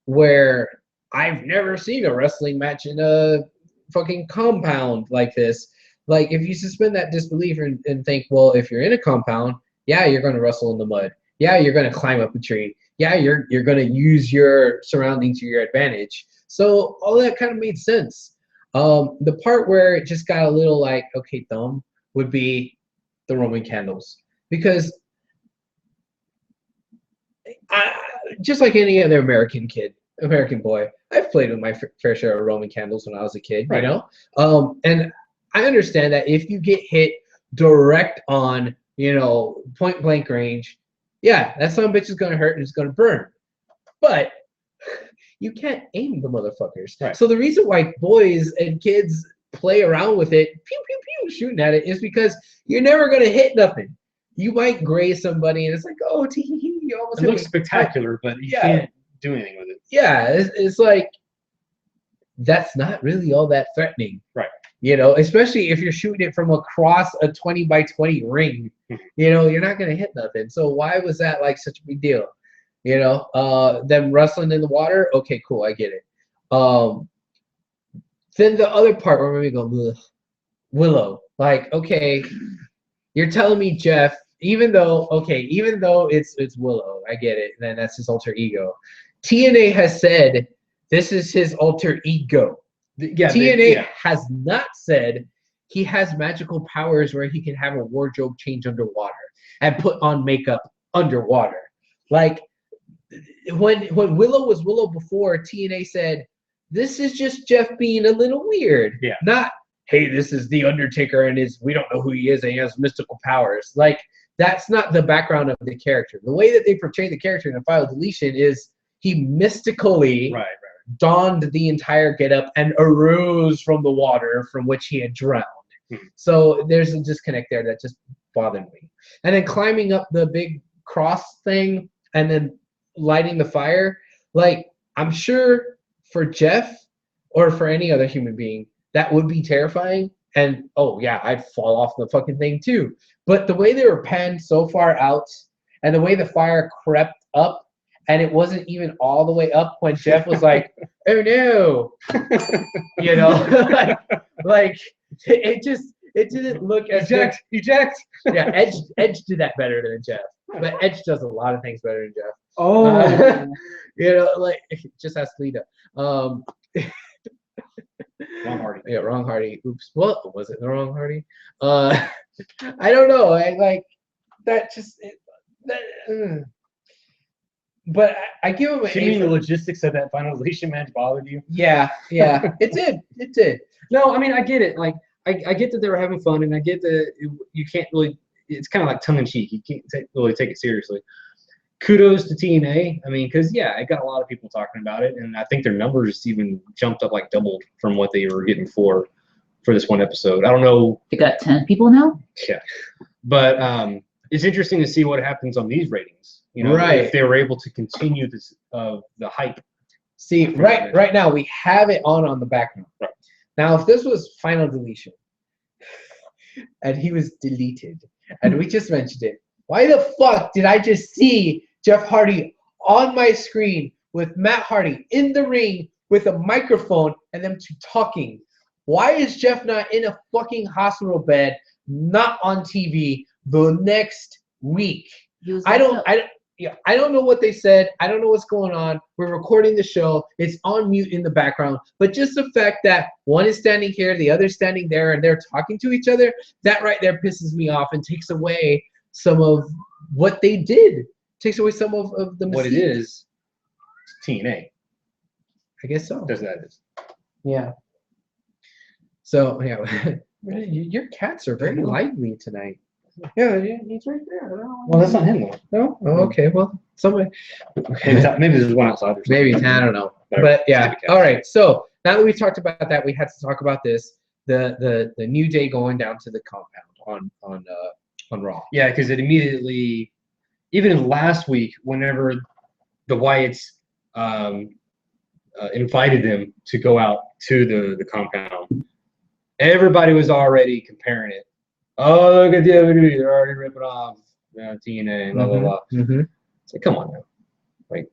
where I've never seen a wrestling match in a fucking compound like this. Like if you suspend that disbelief and think, well, if you're in a compound, yeah, you're going to wrestle in the mud. Yeah, you're going to climb up a tree. Yeah, you're going to use your surroundings to your advantage. So all that kind of made sense. The part where it just got a little like, okay, dumb would be the Roman candles. Because just like any other American boy, I've played with my fair share of Roman candles when I was a kid, right. And I understand that if you get hit direct on, point blank range, yeah, that son of a bitch is going to hurt and it's going to burn. But you can't aim the motherfuckers. Right. So the reason why boys and kids play around with it, pew, pew, pew, shooting at it, is because you're never going to hit nothing. You might graze somebody and it's like, oh, tee-hee-hee, you almost it looks spectacular, but you can't do anything with it. Yeah, it's like, that's not really all that threatening. Right. Especially if you're shooting it from across a 20 by 20 ring, you're not going to hit nothing. So why was that like such a big deal? Them wrestling in the water. Okay, cool. I get it. Then the other part where we go, Willow, like, okay, you're telling me Jeff, even though it's Willow, I get it. Then that's his alter ego. TNA has said this is his alter ego. TNA has not said he has magical powers where he can have a wardrobe change underwater and put on makeup underwater. Like when Willow was Willow before, TNA said this is just Jeff being a little weird. Yeah. Not, hey, this is the Undertaker and we don't know who he is and he has mystical powers. Like that's not the background of the character. The way that they portray the character in the Final Deletion is he mystically donned the entire getup and arose from the water from which he had drowned. So there's a disconnect there that just bothered me. And then climbing up the big cross thing and then lighting the fire, like I'm sure for Jeff or for any other human being that would be terrifying. And oh yeah, I'd fall off the fucking thing too. But the way they were panned so far out and the way the fire crept up, and it wasn't even all the way up when Jeff was like, oh no, like it didn't look as eject. Yeah, Edge did that better than Jeff, but Edge does a lot of things better than Jeff. Oh, Like just ask Lita. Wrong Hardy. Yeah, wrong Hardy. Oops. What was it? The wrong Hardy? I don't know. I like that. But I give him an You mean the logistics of that Final Deletion match bothered you? Yeah, it did. No, I mean I get it. Like I get that they were having fun, and I get that you can't really. It's kind of like tongue in cheek. You can't really take it seriously. Kudos to TNA. I mean, because it got a lot of people talking about it, and I think their numbers even jumped up, like doubled from what they were getting for this one episode. I don't know. They got 10 people now. Yeah, but it's interesting to see what happens on these ratings. If they were able to continue this the hype. See, right now we have it on the background. Right. Now, if this was Final Deletion, and he was deleted, and we just mentioned it, why the fuck did I just see Jeff Hardy on my screen with Matt Hardy in the ring with a microphone and them two talking? Why is Jeff not in a fucking hospital bed, not on TV the next week? I don't know what they said. I don't know what's going on. We're recording the show. It's on mute in the background. But just the fact that one is standing here, the other standing there, and they're talking to each other, that right there pisses me off and takes away some of what they did. Takes away some of the mystique. What it is TNA. I guess so. That's what that is. Yeah. So, yeah. Your cats are very lively tonight. Yeah, he's right there. I don't know. Well, that's not him though. No? Oh, okay. Well, somebody. Maybe there's one outside or something. Maybe, I don't know. Whatever. But yeah. Stupid cat. All right. So now that we talked about that, we had to talk about this. The New Day going down to the compound on Raw. Yeah, because it immediately, even last week, whenever the Wyatts invited them to go out to the compound, everybody was already comparing it. Oh, look at the WWE, they're already ripping off TNA, blah, blah, blah. Mm-hmm. It's like, come on now. Like,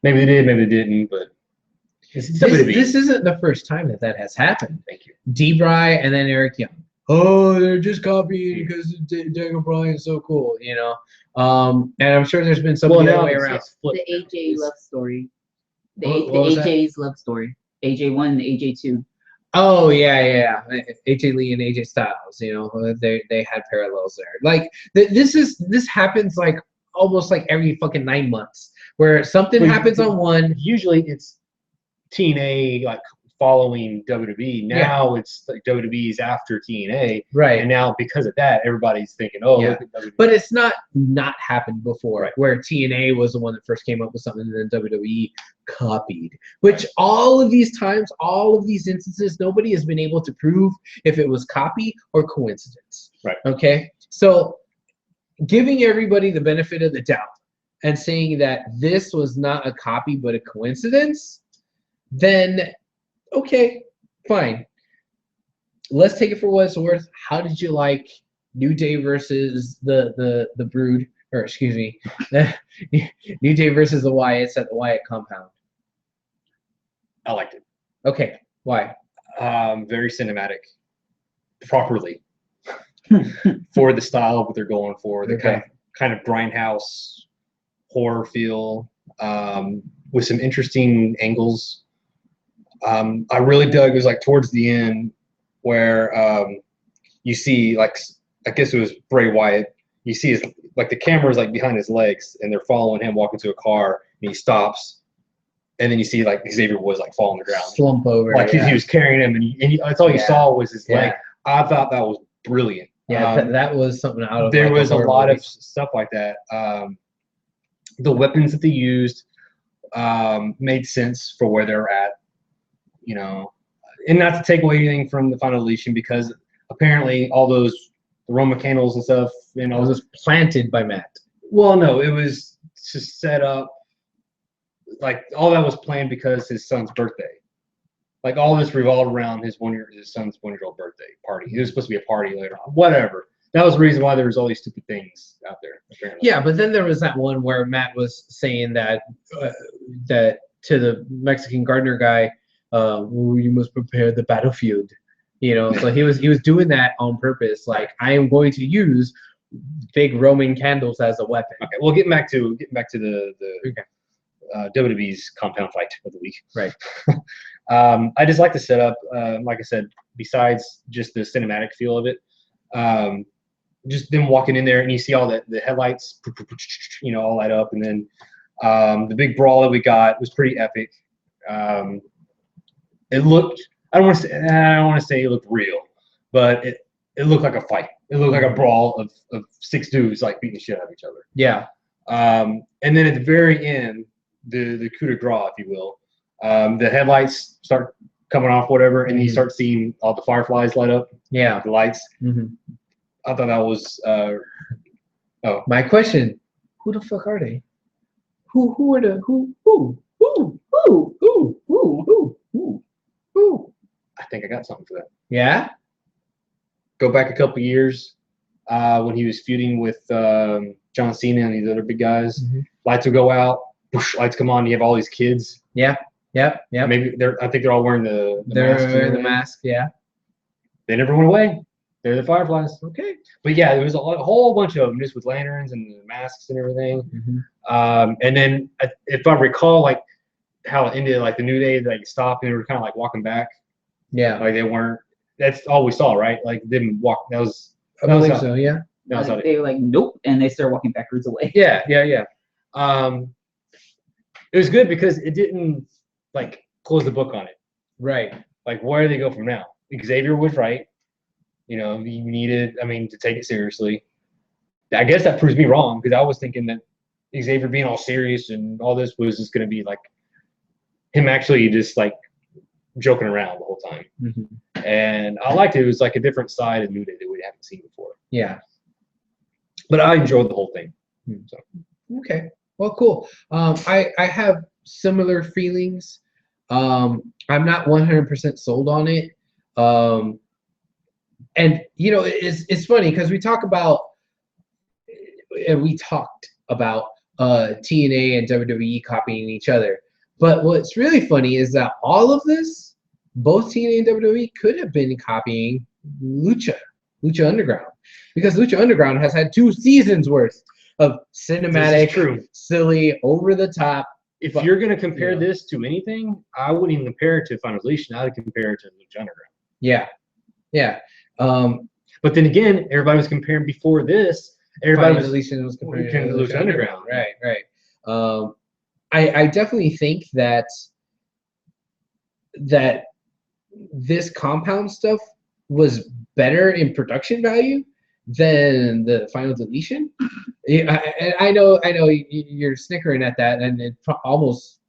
maybe they did, maybe they didn't, but it's WWE. This isn't the first time that has happened. Thank you. D-Bry and then Eric Young. Oh, they're just copying because Daniel Bryan is so cool, you know. And I'm sure there's been some the other way around. It's flipped The now. AJ love story. The What was that? AJ's love story. AJ1 and AJ2. Oh yeah. AJ Lee and AJ Styles, you know, they had parallels there. Like this happens like almost like every fucking 9 months, where something Well, happens on one. Usually it's TNA like following WWE. Now it's like WWE's after TNA, Right. and now because of that, everybody's thinking, oh, Yeah. look at WWE. But it's not happened before, Right. where TNA was the one that first came up with something and then WWE copied. Which all of these times, all of these instances, nobody has been able to prove if it was copy or coincidence. Right. Okay? So giving everybody the benefit of the doubt and saying that this was not a copy but a coincidence, then okay, fine. Let's take it for what it's worth. How did you like New Day versus the Brood, or excuse me, New Day versus the Wyatts at the Wyatt compound? I liked it. Okay, why? Very cinematic, properly for the style of what they're going for. The Okay. kind of grindhouse horror feel, with some interesting angles. I really dug. It was like towards the end where you see, like, I guess it was Bray Wyatt. You see his, like, the camera's like behind his legs, and they're following him walking to a car, and he stops, and then you see like Xavier was like fall on the ground, Slump over. like yeah. he was carrying him, and that's all you Yeah. saw was his leg. Yeah. I thought that was brilliant. Yeah, that was something out of. There like, was a horror lot movie. of stuff like that. The weapons that they used made sense for where they're at, you know, and not to take away anything from the final deletion, because apparently all those Roman candles and stuff, you It know, was planted by Matt. well, no, it was just set up. Like all that was planned because his son's birthday. Like all this revolved around his son's 1-year-old birthday party. It was supposed to be a party later on. Whatever. That was the reason why there was all these stupid things out there. Apparently. Yeah, but then there was that one where Matt was saying that that to the Mexican gardener guy, well, you must prepare the battlefield. You know, so he was doing that on purpose. Like, I am going to use big Roman candles as a weapon. Okay. Well, getting back to the Okay. WWE's compound fight of the week. Right. I just like the setup. Like I said, besides just the cinematic feel of it, just them walking in there and you see all the headlights, you know, all light up, and then the big brawl that we got was pretty epic. It looked. I don't want to say it looked real, but it looked like a fight. It looked like a brawl of 6 dudes like beating the shit out of each other. Yeah. And then at the very end, the coup de grace, if you will, the headlights start coming off, whatever, and you start seeing all the fireflies light up. Yeah. The lights. Mm-hmm. I thought that was. My question: who the fuck are they? Who are the who? I think I got something for that. Yeah. Go back a couple years when he was feuding with John Cena and these other big guys. Mhm. Lights will go out. Whoosh, lights come on. You have all these kids. Yeah. Yep. Yep. Maybe I think they're all wearing the They're masks and wearing the everything. mask. Yeah. They never went away. They're the fireflies. Okay. But yeah, there was a whole bunch of them just with lanterns and the masks and everything. Mm-hmm. And then if I recall, like how it ended, like the New Day, like stopped and they were kind of like walking back. Yeah. Like they weren't. That's all we saw, right? Like them walk. I That was believe how- so. Yeah. that was how They were like, nope, and they started walking backwards away. Yeah. It was good because it didn't like close the book on it. Right. Like where do they go from now? Xavier was right. You know, you needed, I mean, to take it seriously. I guess that proves me wrong because I was thinking that Xavier being all serious and all this was just going to be like him actually just like joking around the whole time. Mm-hmm. And I liked it. It was like a different side of New Day that we haven't seen before. Yeah. But I enjoyed the whole thing. So. Okay. Well, cool. I have similar feelings. I'm not 100% sold on it. And you know, it's funny because we talked about TNA and WWE copying each other. But what's really funny is that all of this, both TNA and WWE could have been copying Lucha Underground, because Lucha Underground has had 2 seasons worth of cinematic, silly, over the top. If you're going to compare this to anything, I wouldn't even compare it to Final Deletion. I would compare it to Lucha Underground. Yeah. Yeah. But then again, everybody was comparing before this. Everybody was comparing to Lucha Underground. Right. I definitely think that this compound stuff was better in production value than the Final Deletion. I know you're snickering at that, and it almost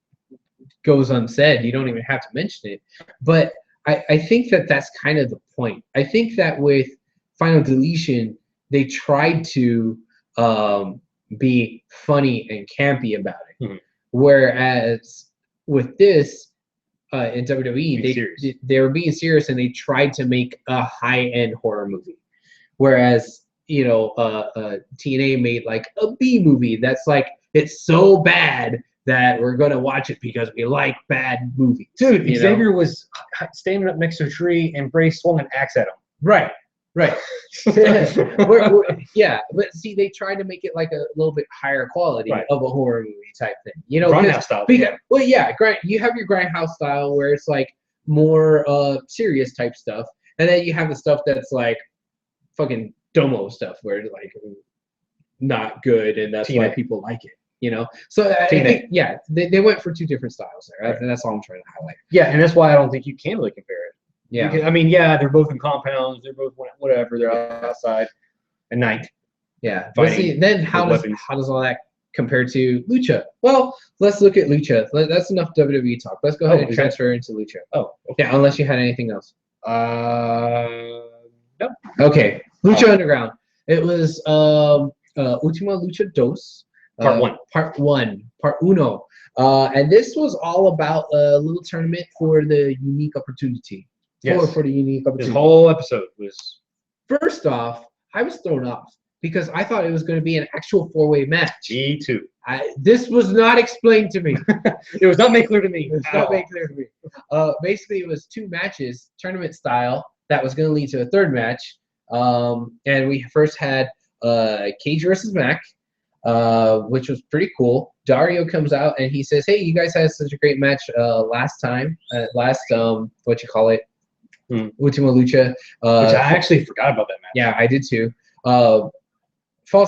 goes unsaid. You don't even have to mention it, but I think that that's kind of the point. I think that with Final Deletion, they tried to be funny and campy about it, mm-hmm. whereas with this in WWE, they were being serious, and they tried to make a high-end horror movie, whereas TNA made like a B movie that's like, it's so bad that we're gonna watch it because we like bad movies. Dude, Xavier was standing up next to a tree and Bray swung an axe at him. Right. Yeah, but see, they tried to make it like a little bit higher quality of a horror movie type thing. You know, Grindhouse style. Well, yeah, you have your Grindhouse style where it's like more serious type stuff, and then you have the stuff that's like fucking Domo stuff where it's like not good, and that's why people like it. You know, so I think, yeah, they went for 2 different styles there, and that's all I'm trying to highlight. Yeah, and that's why I don't think you can really compare it. Yeah, because, I mean, yeah, they're both in compounds, they're both whatever, they're outside at night. Yeah, but see, then how does all that compare to Lucha? Well, let's look at Lucha. That's enough WWE talk. Let's go ahead and transfer into Lucha. Oh, okay. Yeah, unless you had anything else. No. Okay, Lucha Underground. It was Ultima Lucha Dos. Part uno. And this was all about a little tournament for the unique opportunity. Yes. For the unique opportunity. This whole episode was... First off, I was thrown off because I thought it was going to be an actual 4-way match. Me too. This was not explained to me. It was not made clear to me. It was not made clear to me. Basically, it was 2 matches, tournament style, that was going to lead to a 3rd match. And we first had Cage versus Mac. Which was pretty cool. Dario comes out and he says, "Hey, you guys had such a great match last time. Ultima Lucha." Which I actually forgot about that match. Yeah, I did too. Falls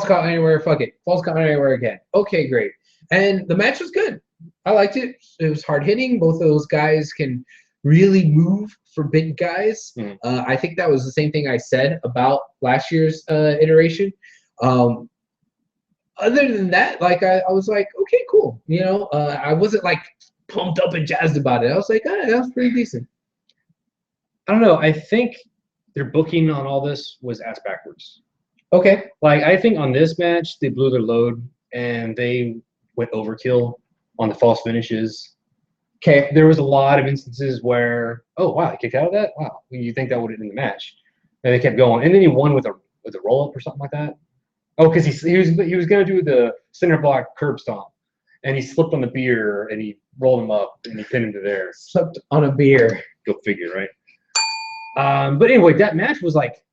Count Anywhere. Fuck it. Falls Count Anywhere again. Okay, great. And the match was good. I liked it. It was hard hitting. Both of those guys can really move for big guys. I think that was the same thing I said about last year's iteration. Other than that, like I was like, okay, cool. You know, I wasn't like pumped up and jazzed about it. I was like, that was pretty decent. I don't know. I think their booking on all this was ass backwards. Okay. Like, I think on this match, they blew their load and they went overkill on the false finishes. Okay. There was a lot of instances where, oh, wow, they kicked out of that? Wow. You think that would have been the match. And they kept going. And then he won with a roll-up or something like that. Oh, because he was going to do the center block curb stomp, and he slipped on the beer, and he rolled him up, and he pinned him to there. Slipped on a beer. Go figure, right? But anyway, that match was like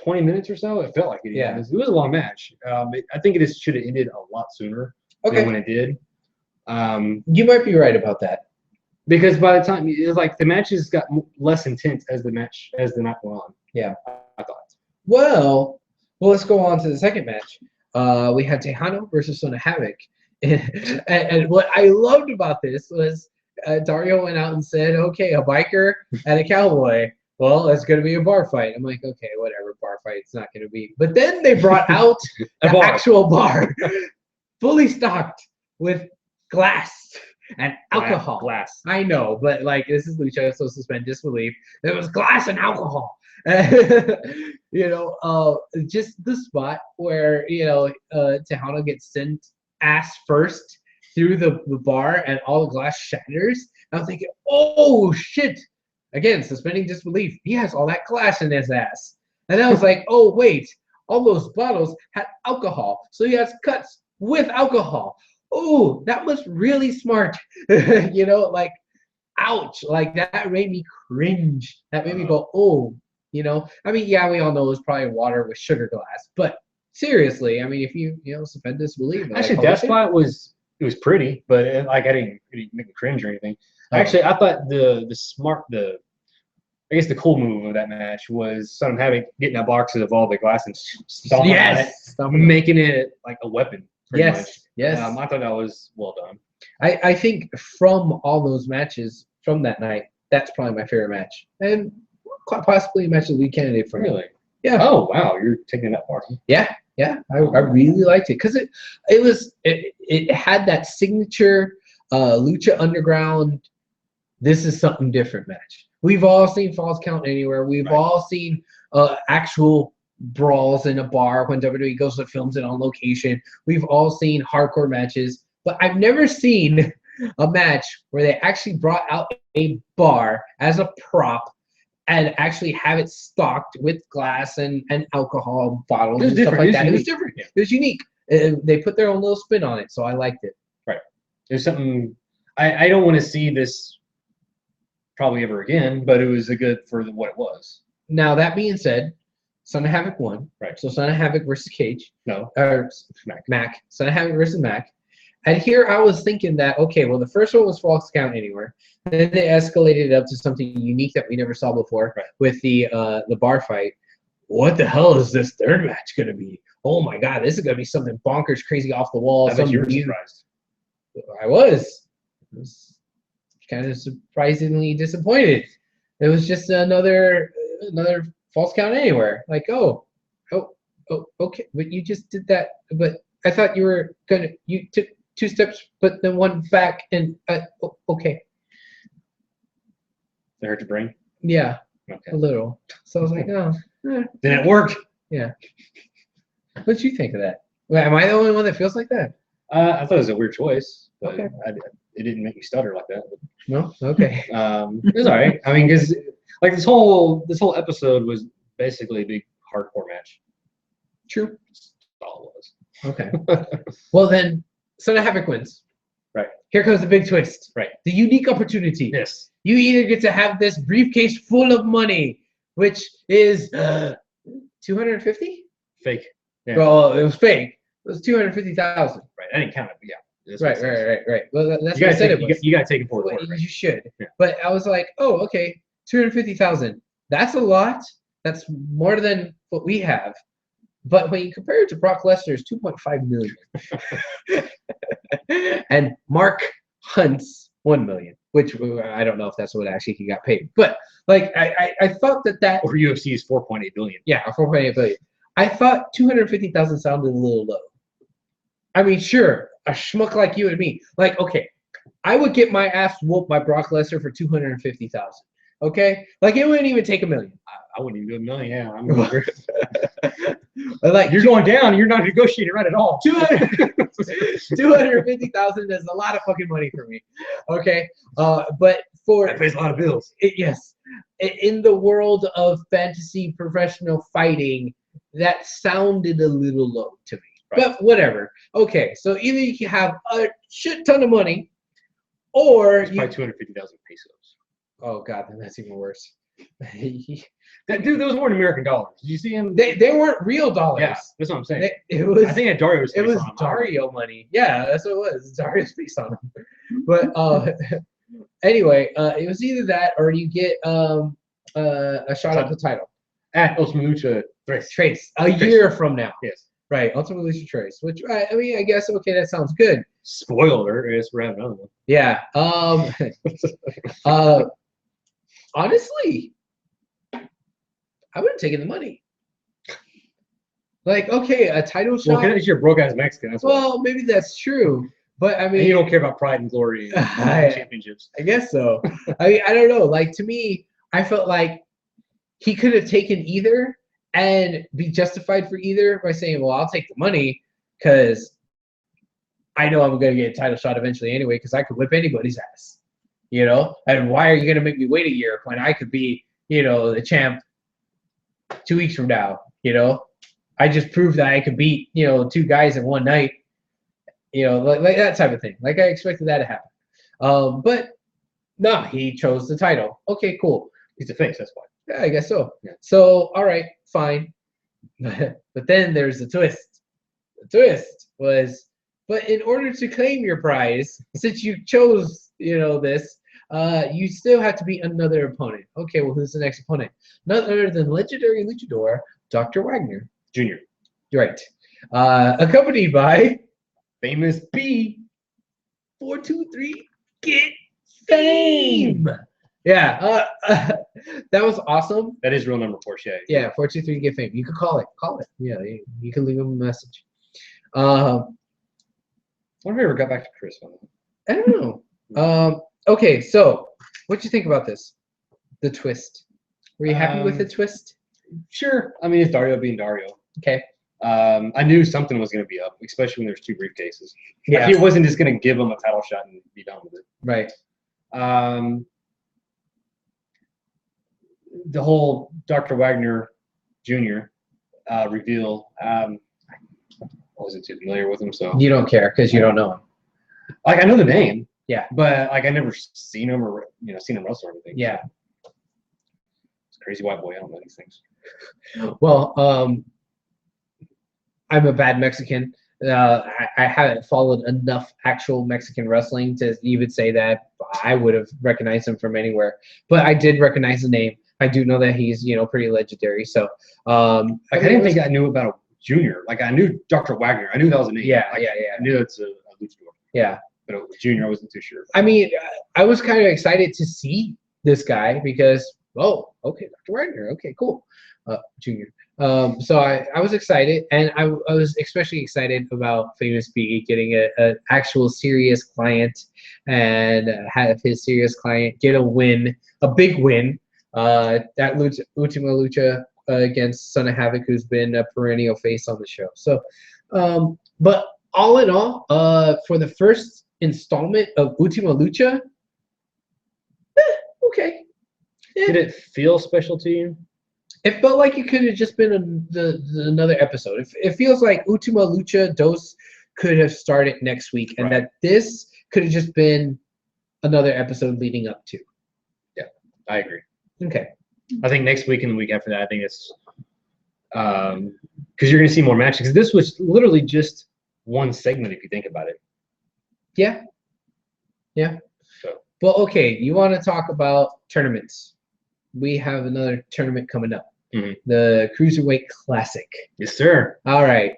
20 minutes or so. It felt like it. Yeah. It was a long match. I think it should have ended a lot sooner than when it did. You might be right about that. Because by the time it was like the matches got less intense as the night went on. Yeah, I thought. Well, let's go on to the second match. We had Tejano versus Son of Havoc. And what I loved about this was Dario went out and said, okay, a biker and a cowboy well, it's gonna be a bar fight. I'm like, okay, whatever, bar fight. It's not gonna be. But then they brought out A the bar. actual bar, fully stocked with glass and alcohol. Glass. I know, but like this is Lucha, so suspend disbelief. There was glass and alcohol. Just the spot where Tejano gets sent ass first through the bar and all the glass shatters. I'm thinking, oh shit! Again, suspending disbelief. He has all that glass in his ass, and I was like, oh wait, all those bottles had alcohol, so he has cuts with alcohol. Oh, that was really smart. Like, ouch! Like that made me cringe. That made me go, oh. I mean, yeah, we all know it was probably water with sugar glass, but seriously, I mean, if you suspend disbelief. Actually, that spot was pretty, but I didn't make me cringe or anything. Actually, I thought I guess the cool move of that match was getting that box of all the glass and stomping on it, making it like a weapon. Pretty much. Yes. I thought that was well done. I think from all those matches from that night, that's probably my favorite match, and quite possibly a match of the week candidate for me. Really? Yeah. Oh wow, you're taking that far. Yeah. I really liked it because it had that signature Lucha Underground. This is something different match. We've all seen Falls Count Anywhere. We've all seen actual brawls in a bar when WWE goes to films it on location. We've all seen hardcore matches, but I've never seen a match where they actually brought out a bar as a prop and actually have it stocked with glass and alcohol bottles and stuff like that. It was different. Yeah. It was unique. They put their own little spin on it, so I liked it. Right. There's something I don't want to see this probably ever again, but it was good for what it was. Now that being said, Son of Havoc won. Right. So Son of Havoc versus Cage. No. Or Mac. Son of Havoc versus Mac. And here I was thinking that, okay, well, the first one was Falls Count Anywhere. Then they escalated it up to something unique that we never saw before with the bar fight. What the hell is this third match going to be? Oh, my God, this is going to be something bonkers, crazy, off the wall. I bet you were surprised. I was kind of surprisingly disappointed. It was just another Falls Count Anywhere. Like, oh, okay, but you just did that. But I thought you took 2 steps, but then 1 back, and okay. That hurt your brain? Yeah, okay. A little. So I was like, oh. Then it worked. Yeah. What'd you think of that? Wait, am I the only one that feels like that? I thought it was a weird choice, but Okay. It didn't make me stutter like that. But, No? Okay. it was all right. I mean, because like this whole episode was basically a big hardcore match. True. That's all it was. Okay. Well, then, Son of Havoc wins. Right. Here comes the big twist. Right. The unique opportunity. Yes. You either get to have this briefcase full of money, which is 250. Fake. Yeah. Well, it was fake. It was 250,000. Right. I didn't count it, but yeah. Right. Well, that's You what I gotta said take, it was. you gotta take it for Well, it. Right? you should. Yeah. But I was like, oh, okay, 250,000. That's a lot. That's more than what we have. But when you compare it to Brock Lesnar's 2.5 million, and Mark Hunt's 1 million, which I don't know if that's what actually he got paid. But like, I thought that Or UFC's 4.8 billion. yeah, 4.8 billion. I thought 250,000 sounded a little low. I mean, sure, a schmuck like you and me, like, okay, I would get my ass whooped by Brock Lesnar for 250,000. Okay, like it wouldn't even take $1 million. I wouldn't even do $1 million. Yeah, I'm over. Like You're going down. You're not negotiating right at all. 250,000 is a lot of fucking money for me. Okay, but for That pays a lot of bills. yes, in the world of fantasy professional fighting, that sounded a little low to me. Right. But whatever. Okay, so either you can have a shit ton of money, or It's probably 250,000 pesos. oh god, then that's even worse. That dude, those weren't American dollars. Did you see him? They weren't real dollars. Yeah, that's what I'm saying. It was. I think that Dario was. It was face on him. Dario money. Yeah, that's what it was. Dario's face on him. But anyway, it was either that or you get a shot at the title. At Ultima Lucha Trace a year from now. Yes. Right, Ultimate Lucha Trace. Which I mean, I guess okay, that sounds good. Spoiler, I guess we're having another one. Yeah. Honestly, I would have taken the money. Like, okay, a title Well, shot. because you're a broke ass Mexican. That's why. Well, maybe that's true, but I And mean, you don't care about pride and glory and championships. I guess so. I mean, I don't know. Like to me, I felt like he could have taken either and be justified for either by saying, "Well, I'll take the money because I know I'm going to get a title shot eventually anyway because I could whip anybody's ass." You know, and why are you going to make me wait a year when I could be, you know, the champ 2 weeks from now? You know, I just proved that I could beat, you know, 2 guys in one night. You know, like that type of thing. Like I expected that to happen. But no, he chose the title. Okay, cool. He's a face. That's why. Yeah, I guess so. Yeah. So, all right, fine. But then there's the twist. The twist was, but in order to claim your prize, since you chose, you know, this, you still have to beat another opponent. Okay, well, who's the next opponent? None other than legendary luchador Dr. Wagner. Junior. Right. Accompanied by Famous B. 423 Get Fame. Yeah, that was awesome. That is real number 4, Shay. Yeah, 423 Get Fame. You could call it. Call it. Yeah, you can leave him a message. I wonder if I ever got back to Chris on that. don't know. Okay, so what'd you think about this? The twist. Were you happy with the twist? Sure. I mean, it's Dario being Dario. Okay. I knew something was going to be up, especially when there's 2 briefcases. Yeah. Like, he wasn't just going to give him a title shot and be done with it. Right. The whole Dr. Wagner Jr. Reveal, I wasn't too familiar with him, so You don't care because you don't know him. like I know the name, Yeah. but like I never seen him or seen him wrestle or anything. Yeah. It's a crazy white boy. I don't know these things. Well, I'm a bad Mexican. I haven't followed enough actual Mexican wrestling to even say that I would have recognized him from anywhere. But I did recognize the name. I do know that he's, you know, pretty legendary. So, Like I didn't think I knew about a junior. Like I knew Dr. Wagner. I knew that was a name. Yeah, Like, yeah. I knew it's a luchador. Yeah. But a junior, I wasn't too sure. I mean, I was kind of excited to see this guy because, oh, okay, Dr. Wagner. Okay, cool. Junior. So I was excited, and I was especially excited about Famous B getting an actual serious client and have his serious client get a win, a big win, at Ultima Lucha against Son of Havoc, who's been a perennial face on the show. So, but all in all, for the first installment of Ultima Lucha, okay. Did it feel special to you? It felt like it could have just been another episode. It feels like Ultima Lucha Dos could have started next week, and that this could have just been another episode leading up to. Yeah, I agree. Okay. I think next week and the week after that, I think it's because you're going to see more matches. Because this was literally just one segment if you think about it. Yeah. Yeah. So. Well, okay. You want to talk about tournaments? We have another tournament coming up. Mm-hmm. The Cruiserweight Classic. Yes, sir. All right.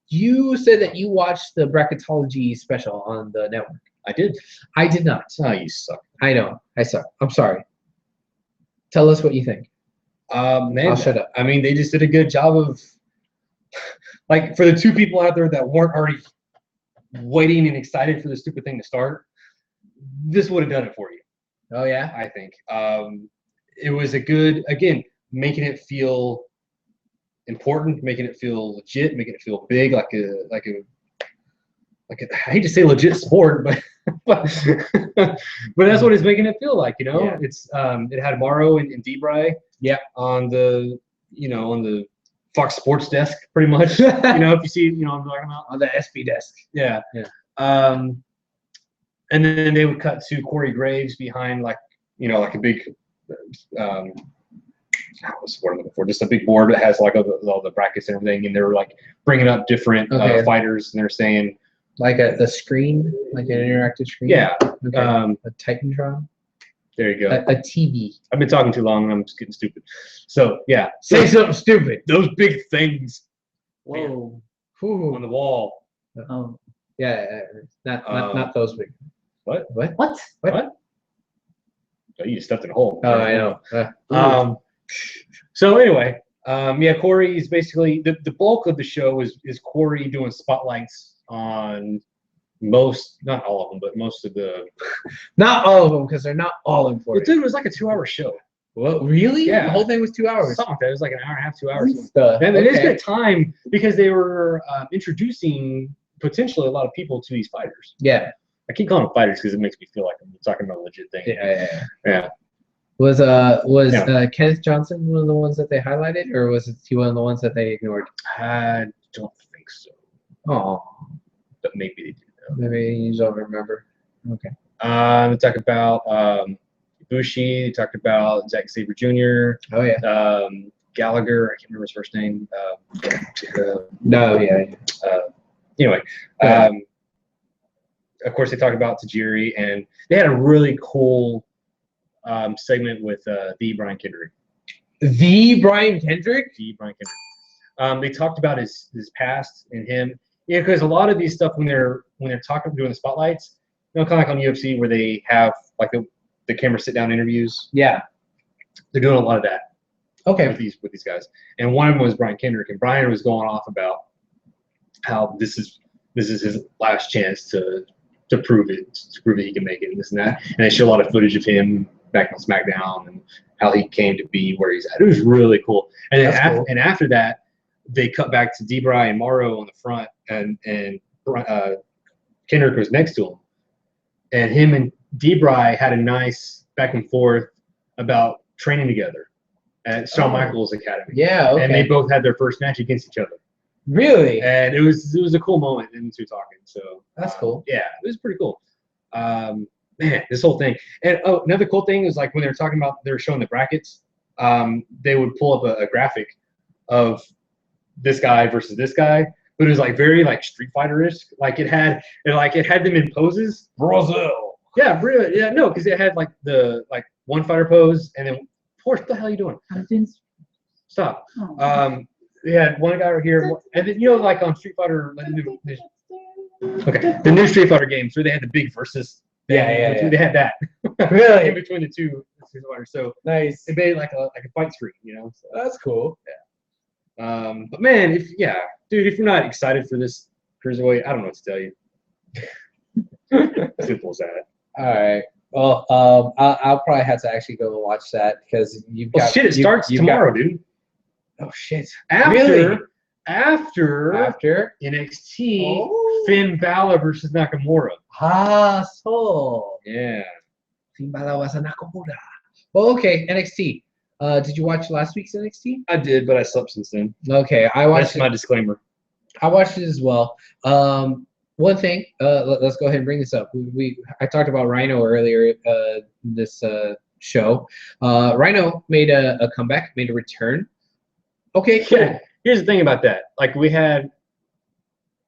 You said that you watched the bracketology special on the network. I did. I did not. Oh, you suck. I know. I suck. I'm sorry. Tell us what you think. Man, I'll shut up. I mean, they just did a good job of, like, for the 2 people out there that weren't already waiting and excited for the stupid thing to start, this would have done it for you. Oh, yeah? I think. It was a good, again, making it feel important, making it feel legit, making it feel big, like a I hate to say legit sport, but that's what it's making it feel like, you know. Yeah. It's it had Morrow and Debray, Yeah. on the on the Fox Sports desk, pretty much. If you see, what I'm talking about On the SB desk. Yeah. Yeah. And then they would cut to Corey Graves behind, like a big what's the word I'm looking for? Just a big board that has like all the brackets and everything, and they were like bringing up different fighters, and they're saying like a screen, like an interactive screen. Yeah. Okay. A Titantron. There you go. A TV. I've been talking too long, and I'm just getting stupid. So yeah, Say something stupid. those big things Whoa. on the wall. Oh. Yeah. Not those big. What? What? What? What? Oh, you just stepped in a hole. Oh, I know. So anyway, yeah, Corey's basically the bulk of the show is Corey doing spotlights on most, not all of them, but most of the. Not all of them, because they're not all important. Dude, it was like a 2-hour show. What, really? Yeah. The whole thing was 2 hours. Something like that. It was like an hour and a half, 2 hours. Stuff. And they Okay. spent time because they were introducing potentially a lot of people to these fighters. Yeah. I keep calling them fighters because it makes me feel like I'm talking about a legit thing. Yeah. Yeah. Was Yeah. Kenneth Johnson one of the ones that they highlighted, or was he one of the ones that they ignored? I don't think so, Oh, but maybe they do. maybe you don't remember. Okay. They talked about Ibushi. They talked about Zack Sabre Jr. Oh yeah. Gallagher. I can't remember his first name. No. Yeah. Anyway, Yeah. of course, they talked about Tajiri, and they had a really cool segment with the Brian Kendrick. The Brian Kendrick. The Brian Kendrick. They talked about his past and him. Yeah, because a lot of these stuff when they're talking doing the spotlights, you know, kind of like on UFC where they have like the camera sit down interviews. Yeah. They're doing a lot of that. Okay. With these guys, and one of them was Brian Kendrick, and Brian was going off about how this is his last chance to prove that he can make it and this and that, and they show a lot of footage of him back on SmackDown and how he came to be where he's at. It was really cool. And then Cool. and after that, they cut back to Debray and Morrow on the front, and Kendrick was next to him, and him and Debray had a nice back and forth about training together at Shawn Michaels Academy. Yeah. Okay. And they both had their first match against each other. Really? And it was a cool moment in two talking. So That's cool. Yeah, it was pretty cool. Man, this whole thing. And another cool thing is like when they were talking about, they were showing the brackets. They would pull up a graphic of this guy versus this guy, but it was like very like Street Fighter-ish. Like it had them in poses. Brazil. Yeah, really. Yeah, no, because it had like the one fighter pose, and then Porsche, what the hell are you doing? Stop. Oh. We had one guy right here, and then like on Street Fighter, the new Street Fighter games where they had the big versus. Yeah. They had that. Really? In between the two Street Fighters, so Nice. it made like a fight screen, So, That's cool. but man, if you're not excited for this cruiserweight, I don't know what to tell you. Simple as that. All right. Well, I'll probably have to actually go and watch that because you've got. Shit! It starts tomorrow, dude. Oh shit! After NXT, Finn Balor versus Nakamura. So. Yeah. Finn Balor was a Nakamura. Well, okay, NXT. Did you watch last week's NXT? I did, but I slept since then. Okay, I watched. That's my disclaimer. I watched it as well. One thing, let's go ahead and bring this up. I talked about Rhino earlier this show. Rhino made a comeback, made a return. Okay, cool. Yeah. Here's the thing about that. Like we had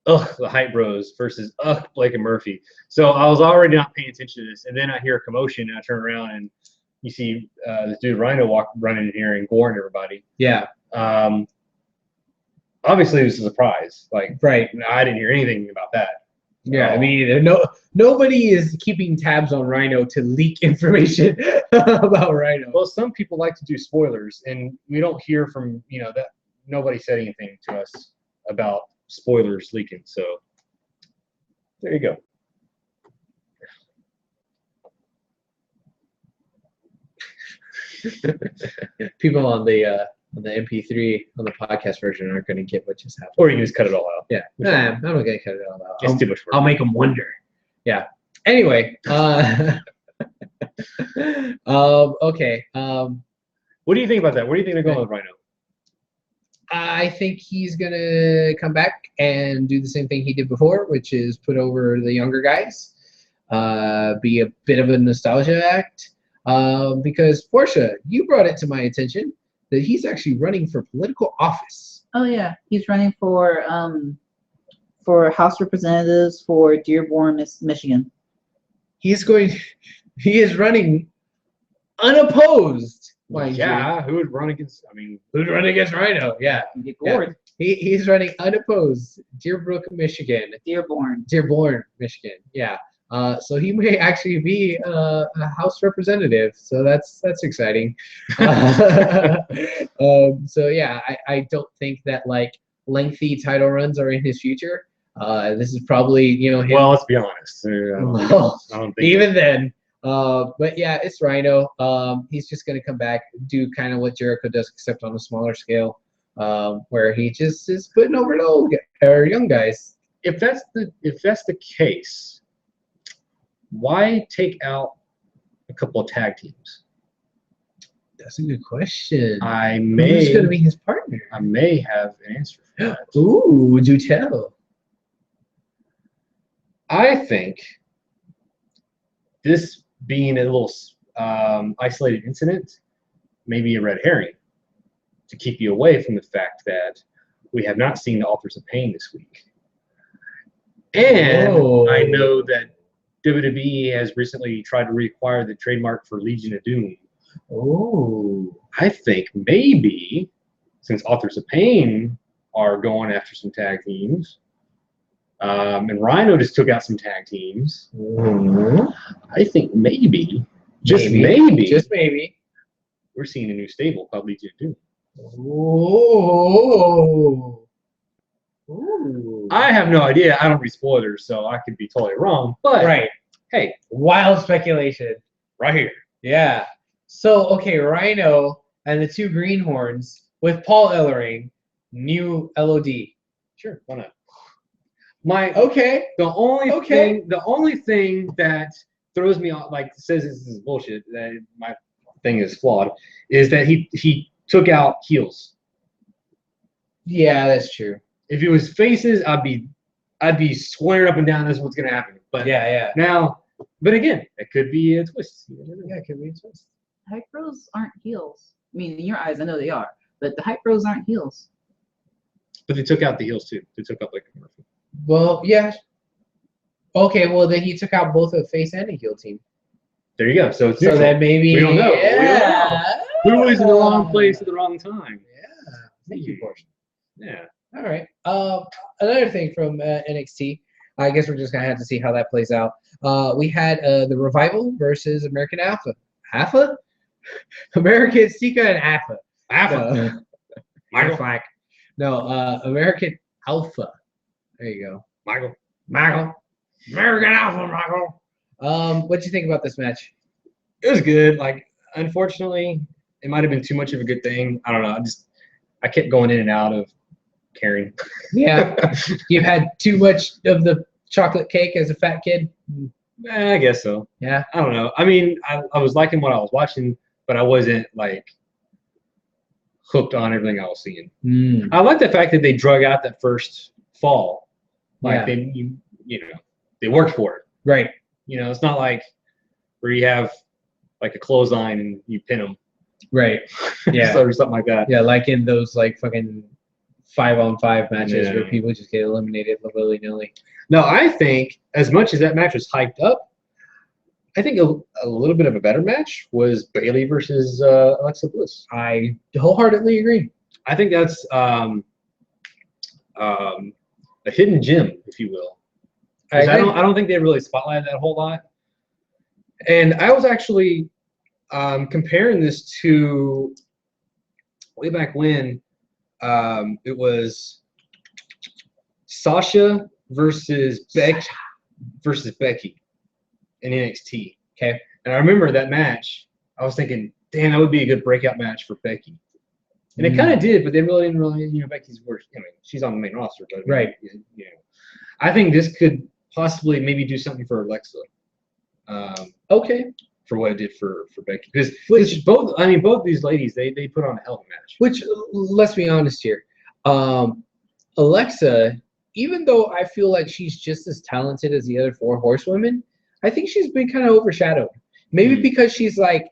the Hype Bros versus Blake and Murphy. So I was already not paying attention to this, and then I hear a commotion, and I turn around and you see this dude Rhino running in here and goring everybody. Yeah. Obviously, it was a surprise. Like, right. I didn't hear anything about that. Yeah, I mean, nobody is keeping tabs on Rhino to leak information about Rhino. Well, some people like to do spoilers, and we don't hear from that. Nobody said anything to us about spoilers leaking. So there you go. People on the MP3 on the podcast version aren't going to get what just happened. Or you can just cut it all out. Yeah, I'm not going to cut it all out. It's too much work. I'll make them wonder. Yeah. Anyway. Okay. What do you think about that? Where do you think they're going with Rhino? I think he's going to come back and do the same thing he did before, which is put over the younger guys, be a bit of a nostalgia act. Because, Portia, you brought it to my attention that he's actually running for political office. Oh, yeah. He's running for House Representatives for Dearborn, Michigan. He is running unopposed. Yeah, who would run against? Who'd run against Rhino? Yeah, Get gored. He's running unopposed. Dearborn, Michigan. Dearborn, Michigan. Yeah. So he may actually be a House representative. So that's exciting. So yeah, I don't think that like lengthy title runs are in his future. This is probably him. Well, let's be honest. I don't think Even then. But yeah, it's Rhino. He's just gonna come back, do kind of what Jericho does, except on a smaller scale, where he just is putting over the old or young guys. if that's the case, why take out a couple of tag teams? That's a good question. Who's gonna be his partner? I may have an answer for that. Ooh, do tell. I think this being a little isolated incident may be a red herring to keep you away from the fact that we have not seen the Authors of Pain this week. And I know that WWE has recently tried to reacquire the trademark for Legion of Doom. Oh. I think maybe, since Authors of Pain are going after some tag teams, and Rhino just took out some tag teams, I think maybe, just maybe, we're seeing a new stable called Legion of Doom. Oh. Ooh. I have no idea. I don't read spoilers, so I could be totally wrong. But Right. hey, Wild speculation. right here. Yeah. So, okay, Rhino and the two greenhorns with Paul Ellering, new LOD. Sure, why not? Okay. The only thing that throws me off, like says this is bullshit, that my thing is flawed, is that he took out heels. Yeah, that's true. If it was faces, I'd be swearing up and down this is what's gonna happen. But Yeah. now, but again, it could be a twist. Yeah, it could be a twist. Hype Bros aren't heels. I mean, in your eyes, I know they are, but the Hype Bros aren't heels. But they took out the heels too. They took out like Murphy. Well, yeah. Okay, well then he took out both a face and a heel team. There you go. So it's So neutral. that maybe We don't know. Yeah. Who was in the wrong place at the wrong time? Yeah. Thank you, Portia. Yeah. All right. Another thing from NXT. I guess we're just gonna have to see how that plays out. We had the Revival versus American Alpha. Alpha? American Sika and Alpha. Alpha. Michael. Flack. No, American Alpha. There you go. Michael. American Alpha, Michael. What'd you think about this match? It was good. Like, unfortunately, it might have been too much of a good thing. I don't know. I kept going in and out of caring. Yeah. You've had too much of the chocolate cake as a fat kid? I guess so. Yeah. I don't know. I mean, I was liking what I was watching, but I wasn't like hooked on everything I was seeing. I like the fact that they drug out that first fall. Like they worked for it. Right. It's not like where you have like a clothesline and you pin them. Right. Yeah. Or something like that. Yeah, like in those like fucking 5-on-5 matches where Yeah. people just get eliminated willy-nilly. No, I think as much as that match was hyped up, I think a little bit of a better match was Bayley versus Alexa Bliss. I wholeheartedly agree. I think that's a hidden gem, if you will. I don't think they really spotlighted that a whole lot. And I was actually comparing this to way back when it was Sasha versus Becky in NXT. Okay. And I remember that match. I was thinking, damn, that would be a good breakout match for Becky. And it kind of did, but they really didn't really, Becky's worse. She's on the main roster, but Right. I think this could possibly maybe do something for Alexa. Okay. For what it did for Becky, because both these ladies they put on a hell of a match. Which, let's be honest here, Alexa, even though I feel like she's just as talented as the other 4 horsewomen, I think she's been kind of overshadowed. Maybe because she's like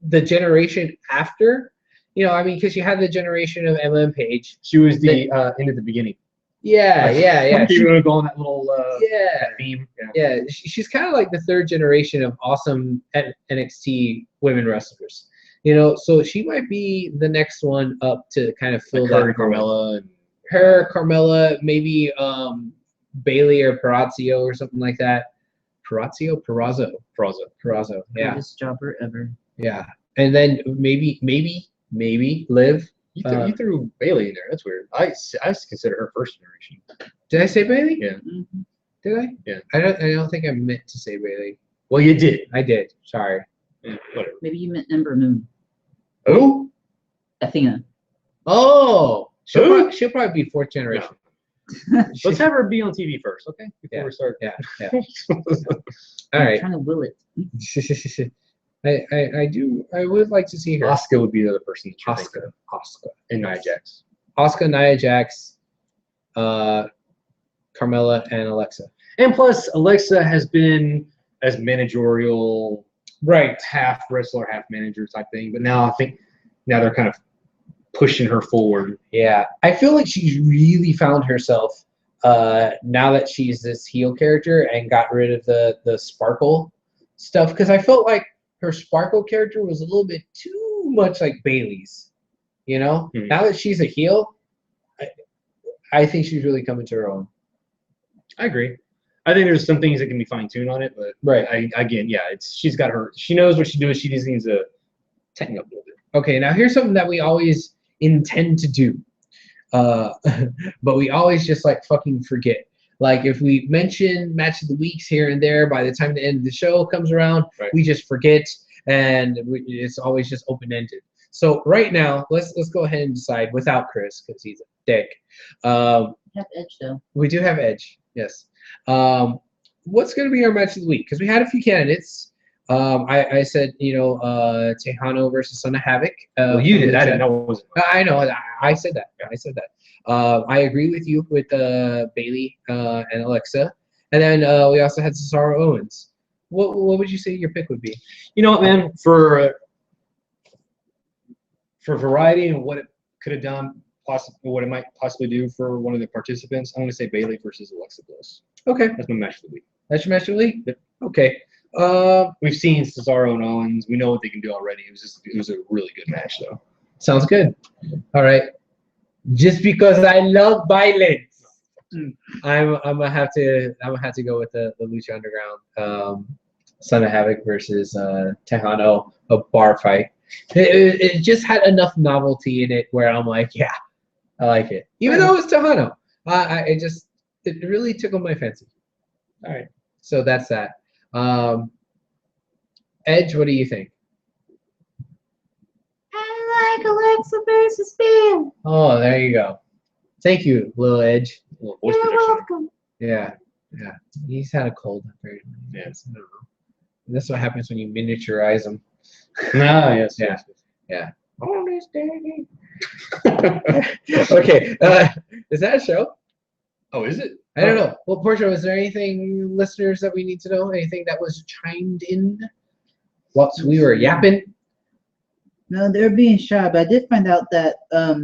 the generation after, because you had the generation of Emma and Paige. She was the end of the beginning. Yeah. You want to go on that little Yeah. that theme. Yeah, she's kind of like the 3rd generation of awesome NXT women wrestlers. So she might be the next one up to kind of fill Like that. her and Carmella. Carmella, maybe Bailey or Parazzo or something like that. Purrazzo. Yeah, Greatest jobber ever. yeah. And then maybe Liv. You threw Bailey in there. That's weird. I consider her first generation. Did I say Bailey? Yeah. Mhm. Did I? Yeah. I don't think I meant to say Bailey. Well, you did. I did. Sorry. Yeah, whatever. Maybe you meant Ember Moon. Who? Athena. Oh, Who? she'll probably be fourth generation. Let's have her be on TV first, okay? Before Yeah. we start. Yeah. Yeah. I'm All right. trying to will it. I would like to see her. Asuka would be the other person that you think Asuka. of. And Nia Jax. Asuka, Nia Jax, Carmella, and Alexa. And plus, Alexa has been as managerial, Right. half wrestler, half manager type thing. But now I think they're kind of pushing her forward. Yeah. I feel like she's really found herself now that she's this heel character and got rid of the sparkle stuff. Because I felt like her sparkle character was a little bit too much like Bailey's. You know? Mhm. Now that she's a heel, I think she's really coming to her own. I agree. I think there's some things that can be fine tuned on it, but Right. she's got her. She knows what she's doing. She just needs to tighten up a little bit. Okay, now here's something that we always intend to do, but we always just like fucking forget. Like if we mention match of the weeks here and there, by the time the end of the show comes around, Right. we just forget, and it's always just open ended. So right now, let's go ahead and decide without Chris because he's a dick. You have Edge though. We do have Edge, yes. What's going to be our match of the week? Because we had a few candidates. I said, Tejano versus Son of Havoc. Well, you did. I didn't know it was. I know. I said that. I said that. I agree with you with Bailey and Alexa. And then we also had Cesaro Owens. What would you say your pick would be? You know what, man? For variety and what it could have done, what it might possibly do for one of the participants, I'm going to say Bailey versus Alexa Bliss. Okay. That's my match of the week. That's your match of the week? Yep. Okay. We've seen Cesaro and Owens. We know what they can do already. It was a really good match, though. Sounds good. All right. Just because I love violence, I'm gonna have to go with the Lucha Underground, Son of Havoc versus Tejano, a bar fight. It just had enough novelty in it where I'm like, yeah, I like it. Even though it was Tejano, it really tickled my fancy. All right, so that's that. Edge, what do you think? I like Alexa versus Bill. Oh, there you go. Thank you, Lil Edge. A little voice You're projection. welcome. Yeah. He's had a cold. Apparently. Yes. I don't know. That's what happens when you miniaturize them. Ah, yes. Yeah. Yes. Oh, this daddy. Okay. Is that a show? Oh, is it? I don't know. Well, Portia, was there anything, listeners, that we need to know? Anything that was chimed in whilst we were yapping? No, they're being shy, but I did find out that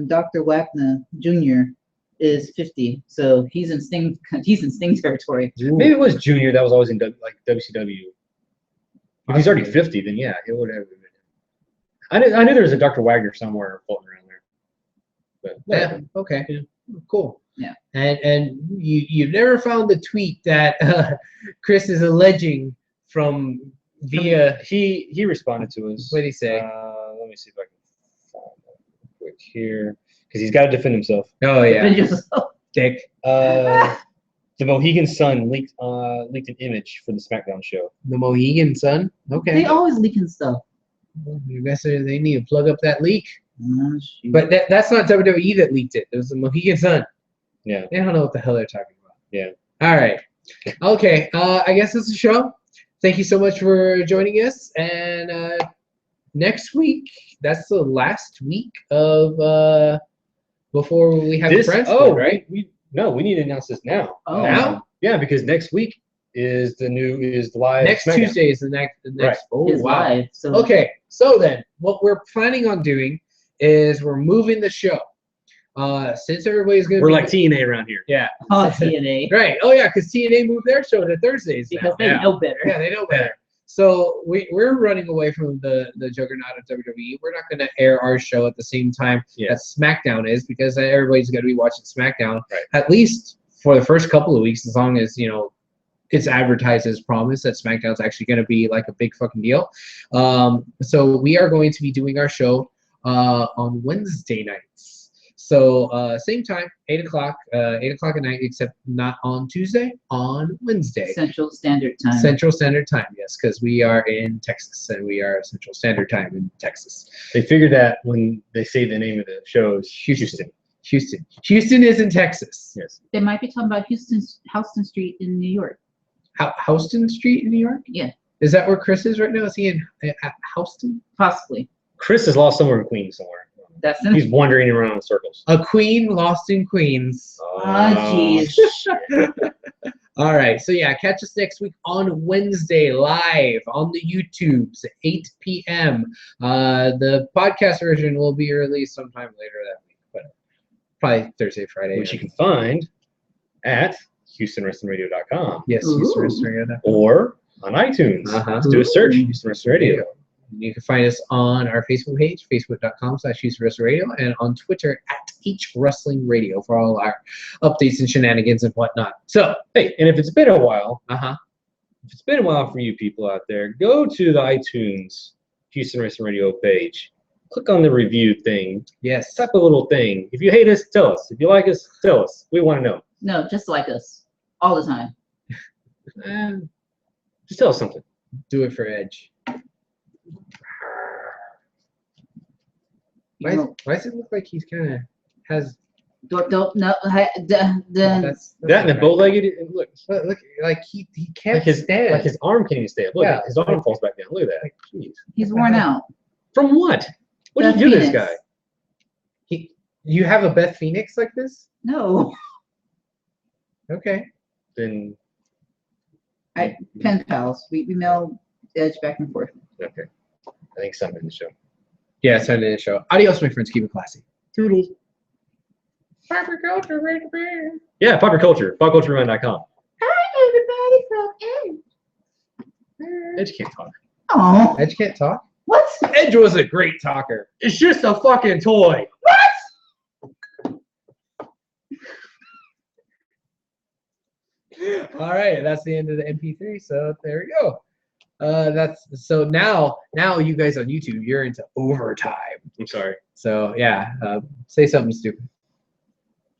Dr. Wagner Jr. is 50, so he's in Sting territory. Maybe it was Junior that was always in WCW. If he's already 50, then yeah, it would have been. I knew there was a Dr. Wagner somewhere floating around there. But Yeah. whatever. Okay. Yeah. Cool. Yeah. And you've never found the tweet that Chris is alleging from via. He responded to us. What did he say? Let me see if I can find that quick here, because he's got to defend himself. Oh yeah. Defend yourself. Dick. The Mohegan Sun leaked an image for the SmackDown show. The Mohegan Sun. Okay. They always leaking stuff. I guess they need to plug up that leak. Shoot. But that's not WWE that leaked it. It was the Mohegan Sun. Yeah. They don't know what the hell they're talking about. Yeah. All right. Okay. I guess that's the show. Thank you so much for joining us. And next week, that's the last week of before we have the friends. Right? We need to announce this now. Oh. Now? Yeah, because next week is the live Next SmackDown. Tuesday is the next. Right. Oh It's wow. live. So Okay. So then, what we're planning on doing is we're moving the show. Since everybody's gonna We're be like TNA around here. yeah. on TNA Right. Oh yeah, because TNA moved their show to Thursdays because now. they Yeah. know better. Yeah, they know better. So we're running away from the juggernaut of WWE. We're not going to air our show at the same time Yeah. that SmackDown is, because everybody's going to be watching SmackDown Right. at least for the first couple of weeks, as long as it's advertised as promised that SmackDown's actually going to be like a big fucking deal. So we are going to be doing our show on Wednesday nights. So same time, 8 o'clock at night, except not on Tuesday, on Wednesday. Central Standard Time. Central Standard Time, yes, because we are in Texas and we are Central Standard Time in Texas. They figured that when they say the name of the show is Houston. Houston is in Texas. Yes. They might be talking about Houston Street in New York. Houston Street in New York? Yeah. Is that where Chris is right now? Is he in Houston? Possibly. Chris is lost somewhere in Queens somewhere. That's He's wandering around in circles. A queen lost in Queens. jeez. All right. So, yeah, catch us next week on Wednesday live on the YouTubes at 8 p.m. The podcast version will be released sometime later that week, but probably Thursday, Friday. Which you can find at HoustonWrestlingRadio.com. Yes, Houston Wrestling Radio. Or on iTunes. Uh-huh. Just do a search, Houston Wrestling Radio. You can find us on our Facebook page, facebook.com/HWR and on Twitter at HWrestling for all our updates and shenanigans and whatnot. So, Hey, and if it's been a while, uh-huh. if it's been a while for you people out there, go to the iTunes Houston Wrestling Radio page. Click on the review thing. Yes. Type a little thing. If you hate us, tell us. If you like us, tell us. We want to know. No, just like us. All the time. Just tell us something. Do it for Edge. Why does it look like he's kind of has... Don't no. That's That and the bow-legged, look, Look, like he can't like his stand. like his arm can't even stay up. Look, Yeah. his arm falls back down. Look at that. Like, jeez. He's worn out. From what? What did you do to this Phoenix. guy? You have a Beth Phoenix like this? No. Okay. Then Pen pals. We mail Edge back and forth. okay. I think something in the show. Yeah, it's time to end the show. Adios, my friends. Keep it classy. Toodles. Proper culture, right there. Yeah, popular culture. Popculturerun.com. Hi, everybody from Edge. Edge can't talk. Oh. Edge can't talk. What? Edge was a great talker. It's just a fucking toy. All right, that's the end of the MP3. So there we go. That's so now you guys on YouTube, you're into overtime. I'm sorry. So yeah, say something stupid.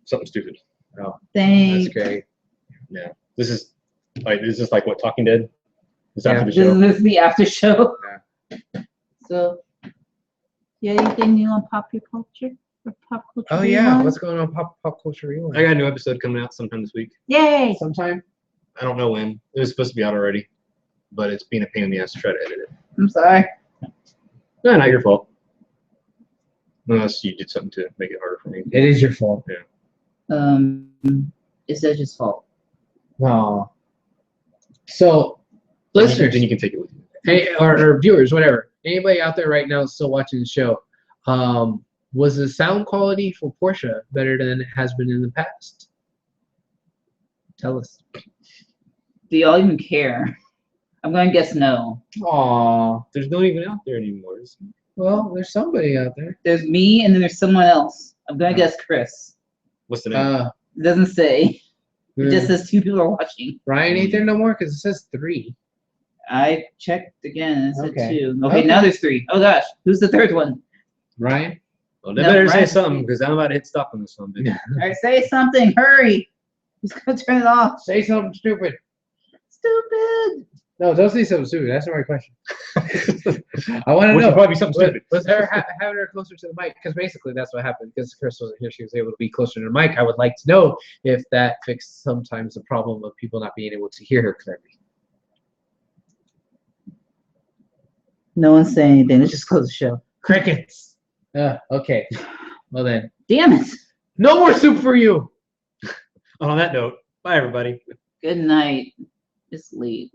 Something stupid. Oh, Thanks. that's great. Yeah. This is like what, Talking Dead? Is Yeah. after the show? This is the after show. Yeah. So, yeah, anything new on popular culture? Or pop culture? Oh yeah, rewind? what's going on pop culture rewind? I got a new episode coming out sometime this week. Yay! Sometime. I don't know when. It was supposed to be out already, but it's being a pain in the ass to try to edit it. I'm sorry. No, not your fault. Unless you did something to make it harder for me. It is your fault. It's Edge's fault. No. So, listeners, Then you can take it with you. hey, or viewers, whatever. Anybody out there right now still watching the show? Was the sound quality for Portia better than it has been in the past? Tell us. Do y'all even care? I'm going to guess no. Aw. There's no even out there anymore. Well, there's somebody out there. There's me and then there's someone else. I'm going to guess Chris. What's the name? It doesn't say. It just hmm. says 2 people are watching. Ryan ain't there no more because it says 3. I checked again and it said Okay. 2. Okay, now there's 3. Oh gosh, who's the third one? Ryan? Well, they No, better say Ryan- something because I'm about to hit stop on this one. Yeah. All right, say something. Hurry. Who's going to turn it off? Say something stupid. Stupid. No, don't say something stupid. That's not my question. I want to Which know. would probably be something stupid. Was her having her closer to the mic? Because basically that's what happened. Because Chris wasn't here, she was able to be closer to the mic. I would like to know if that fixed sometimes the problem of people not being able to hear her clearly. No one's saying anything. Let's just close the show. Crickets. Okay. Well then, Damn it. no more soup for you. On that note, bye everybody. Good night. It's late.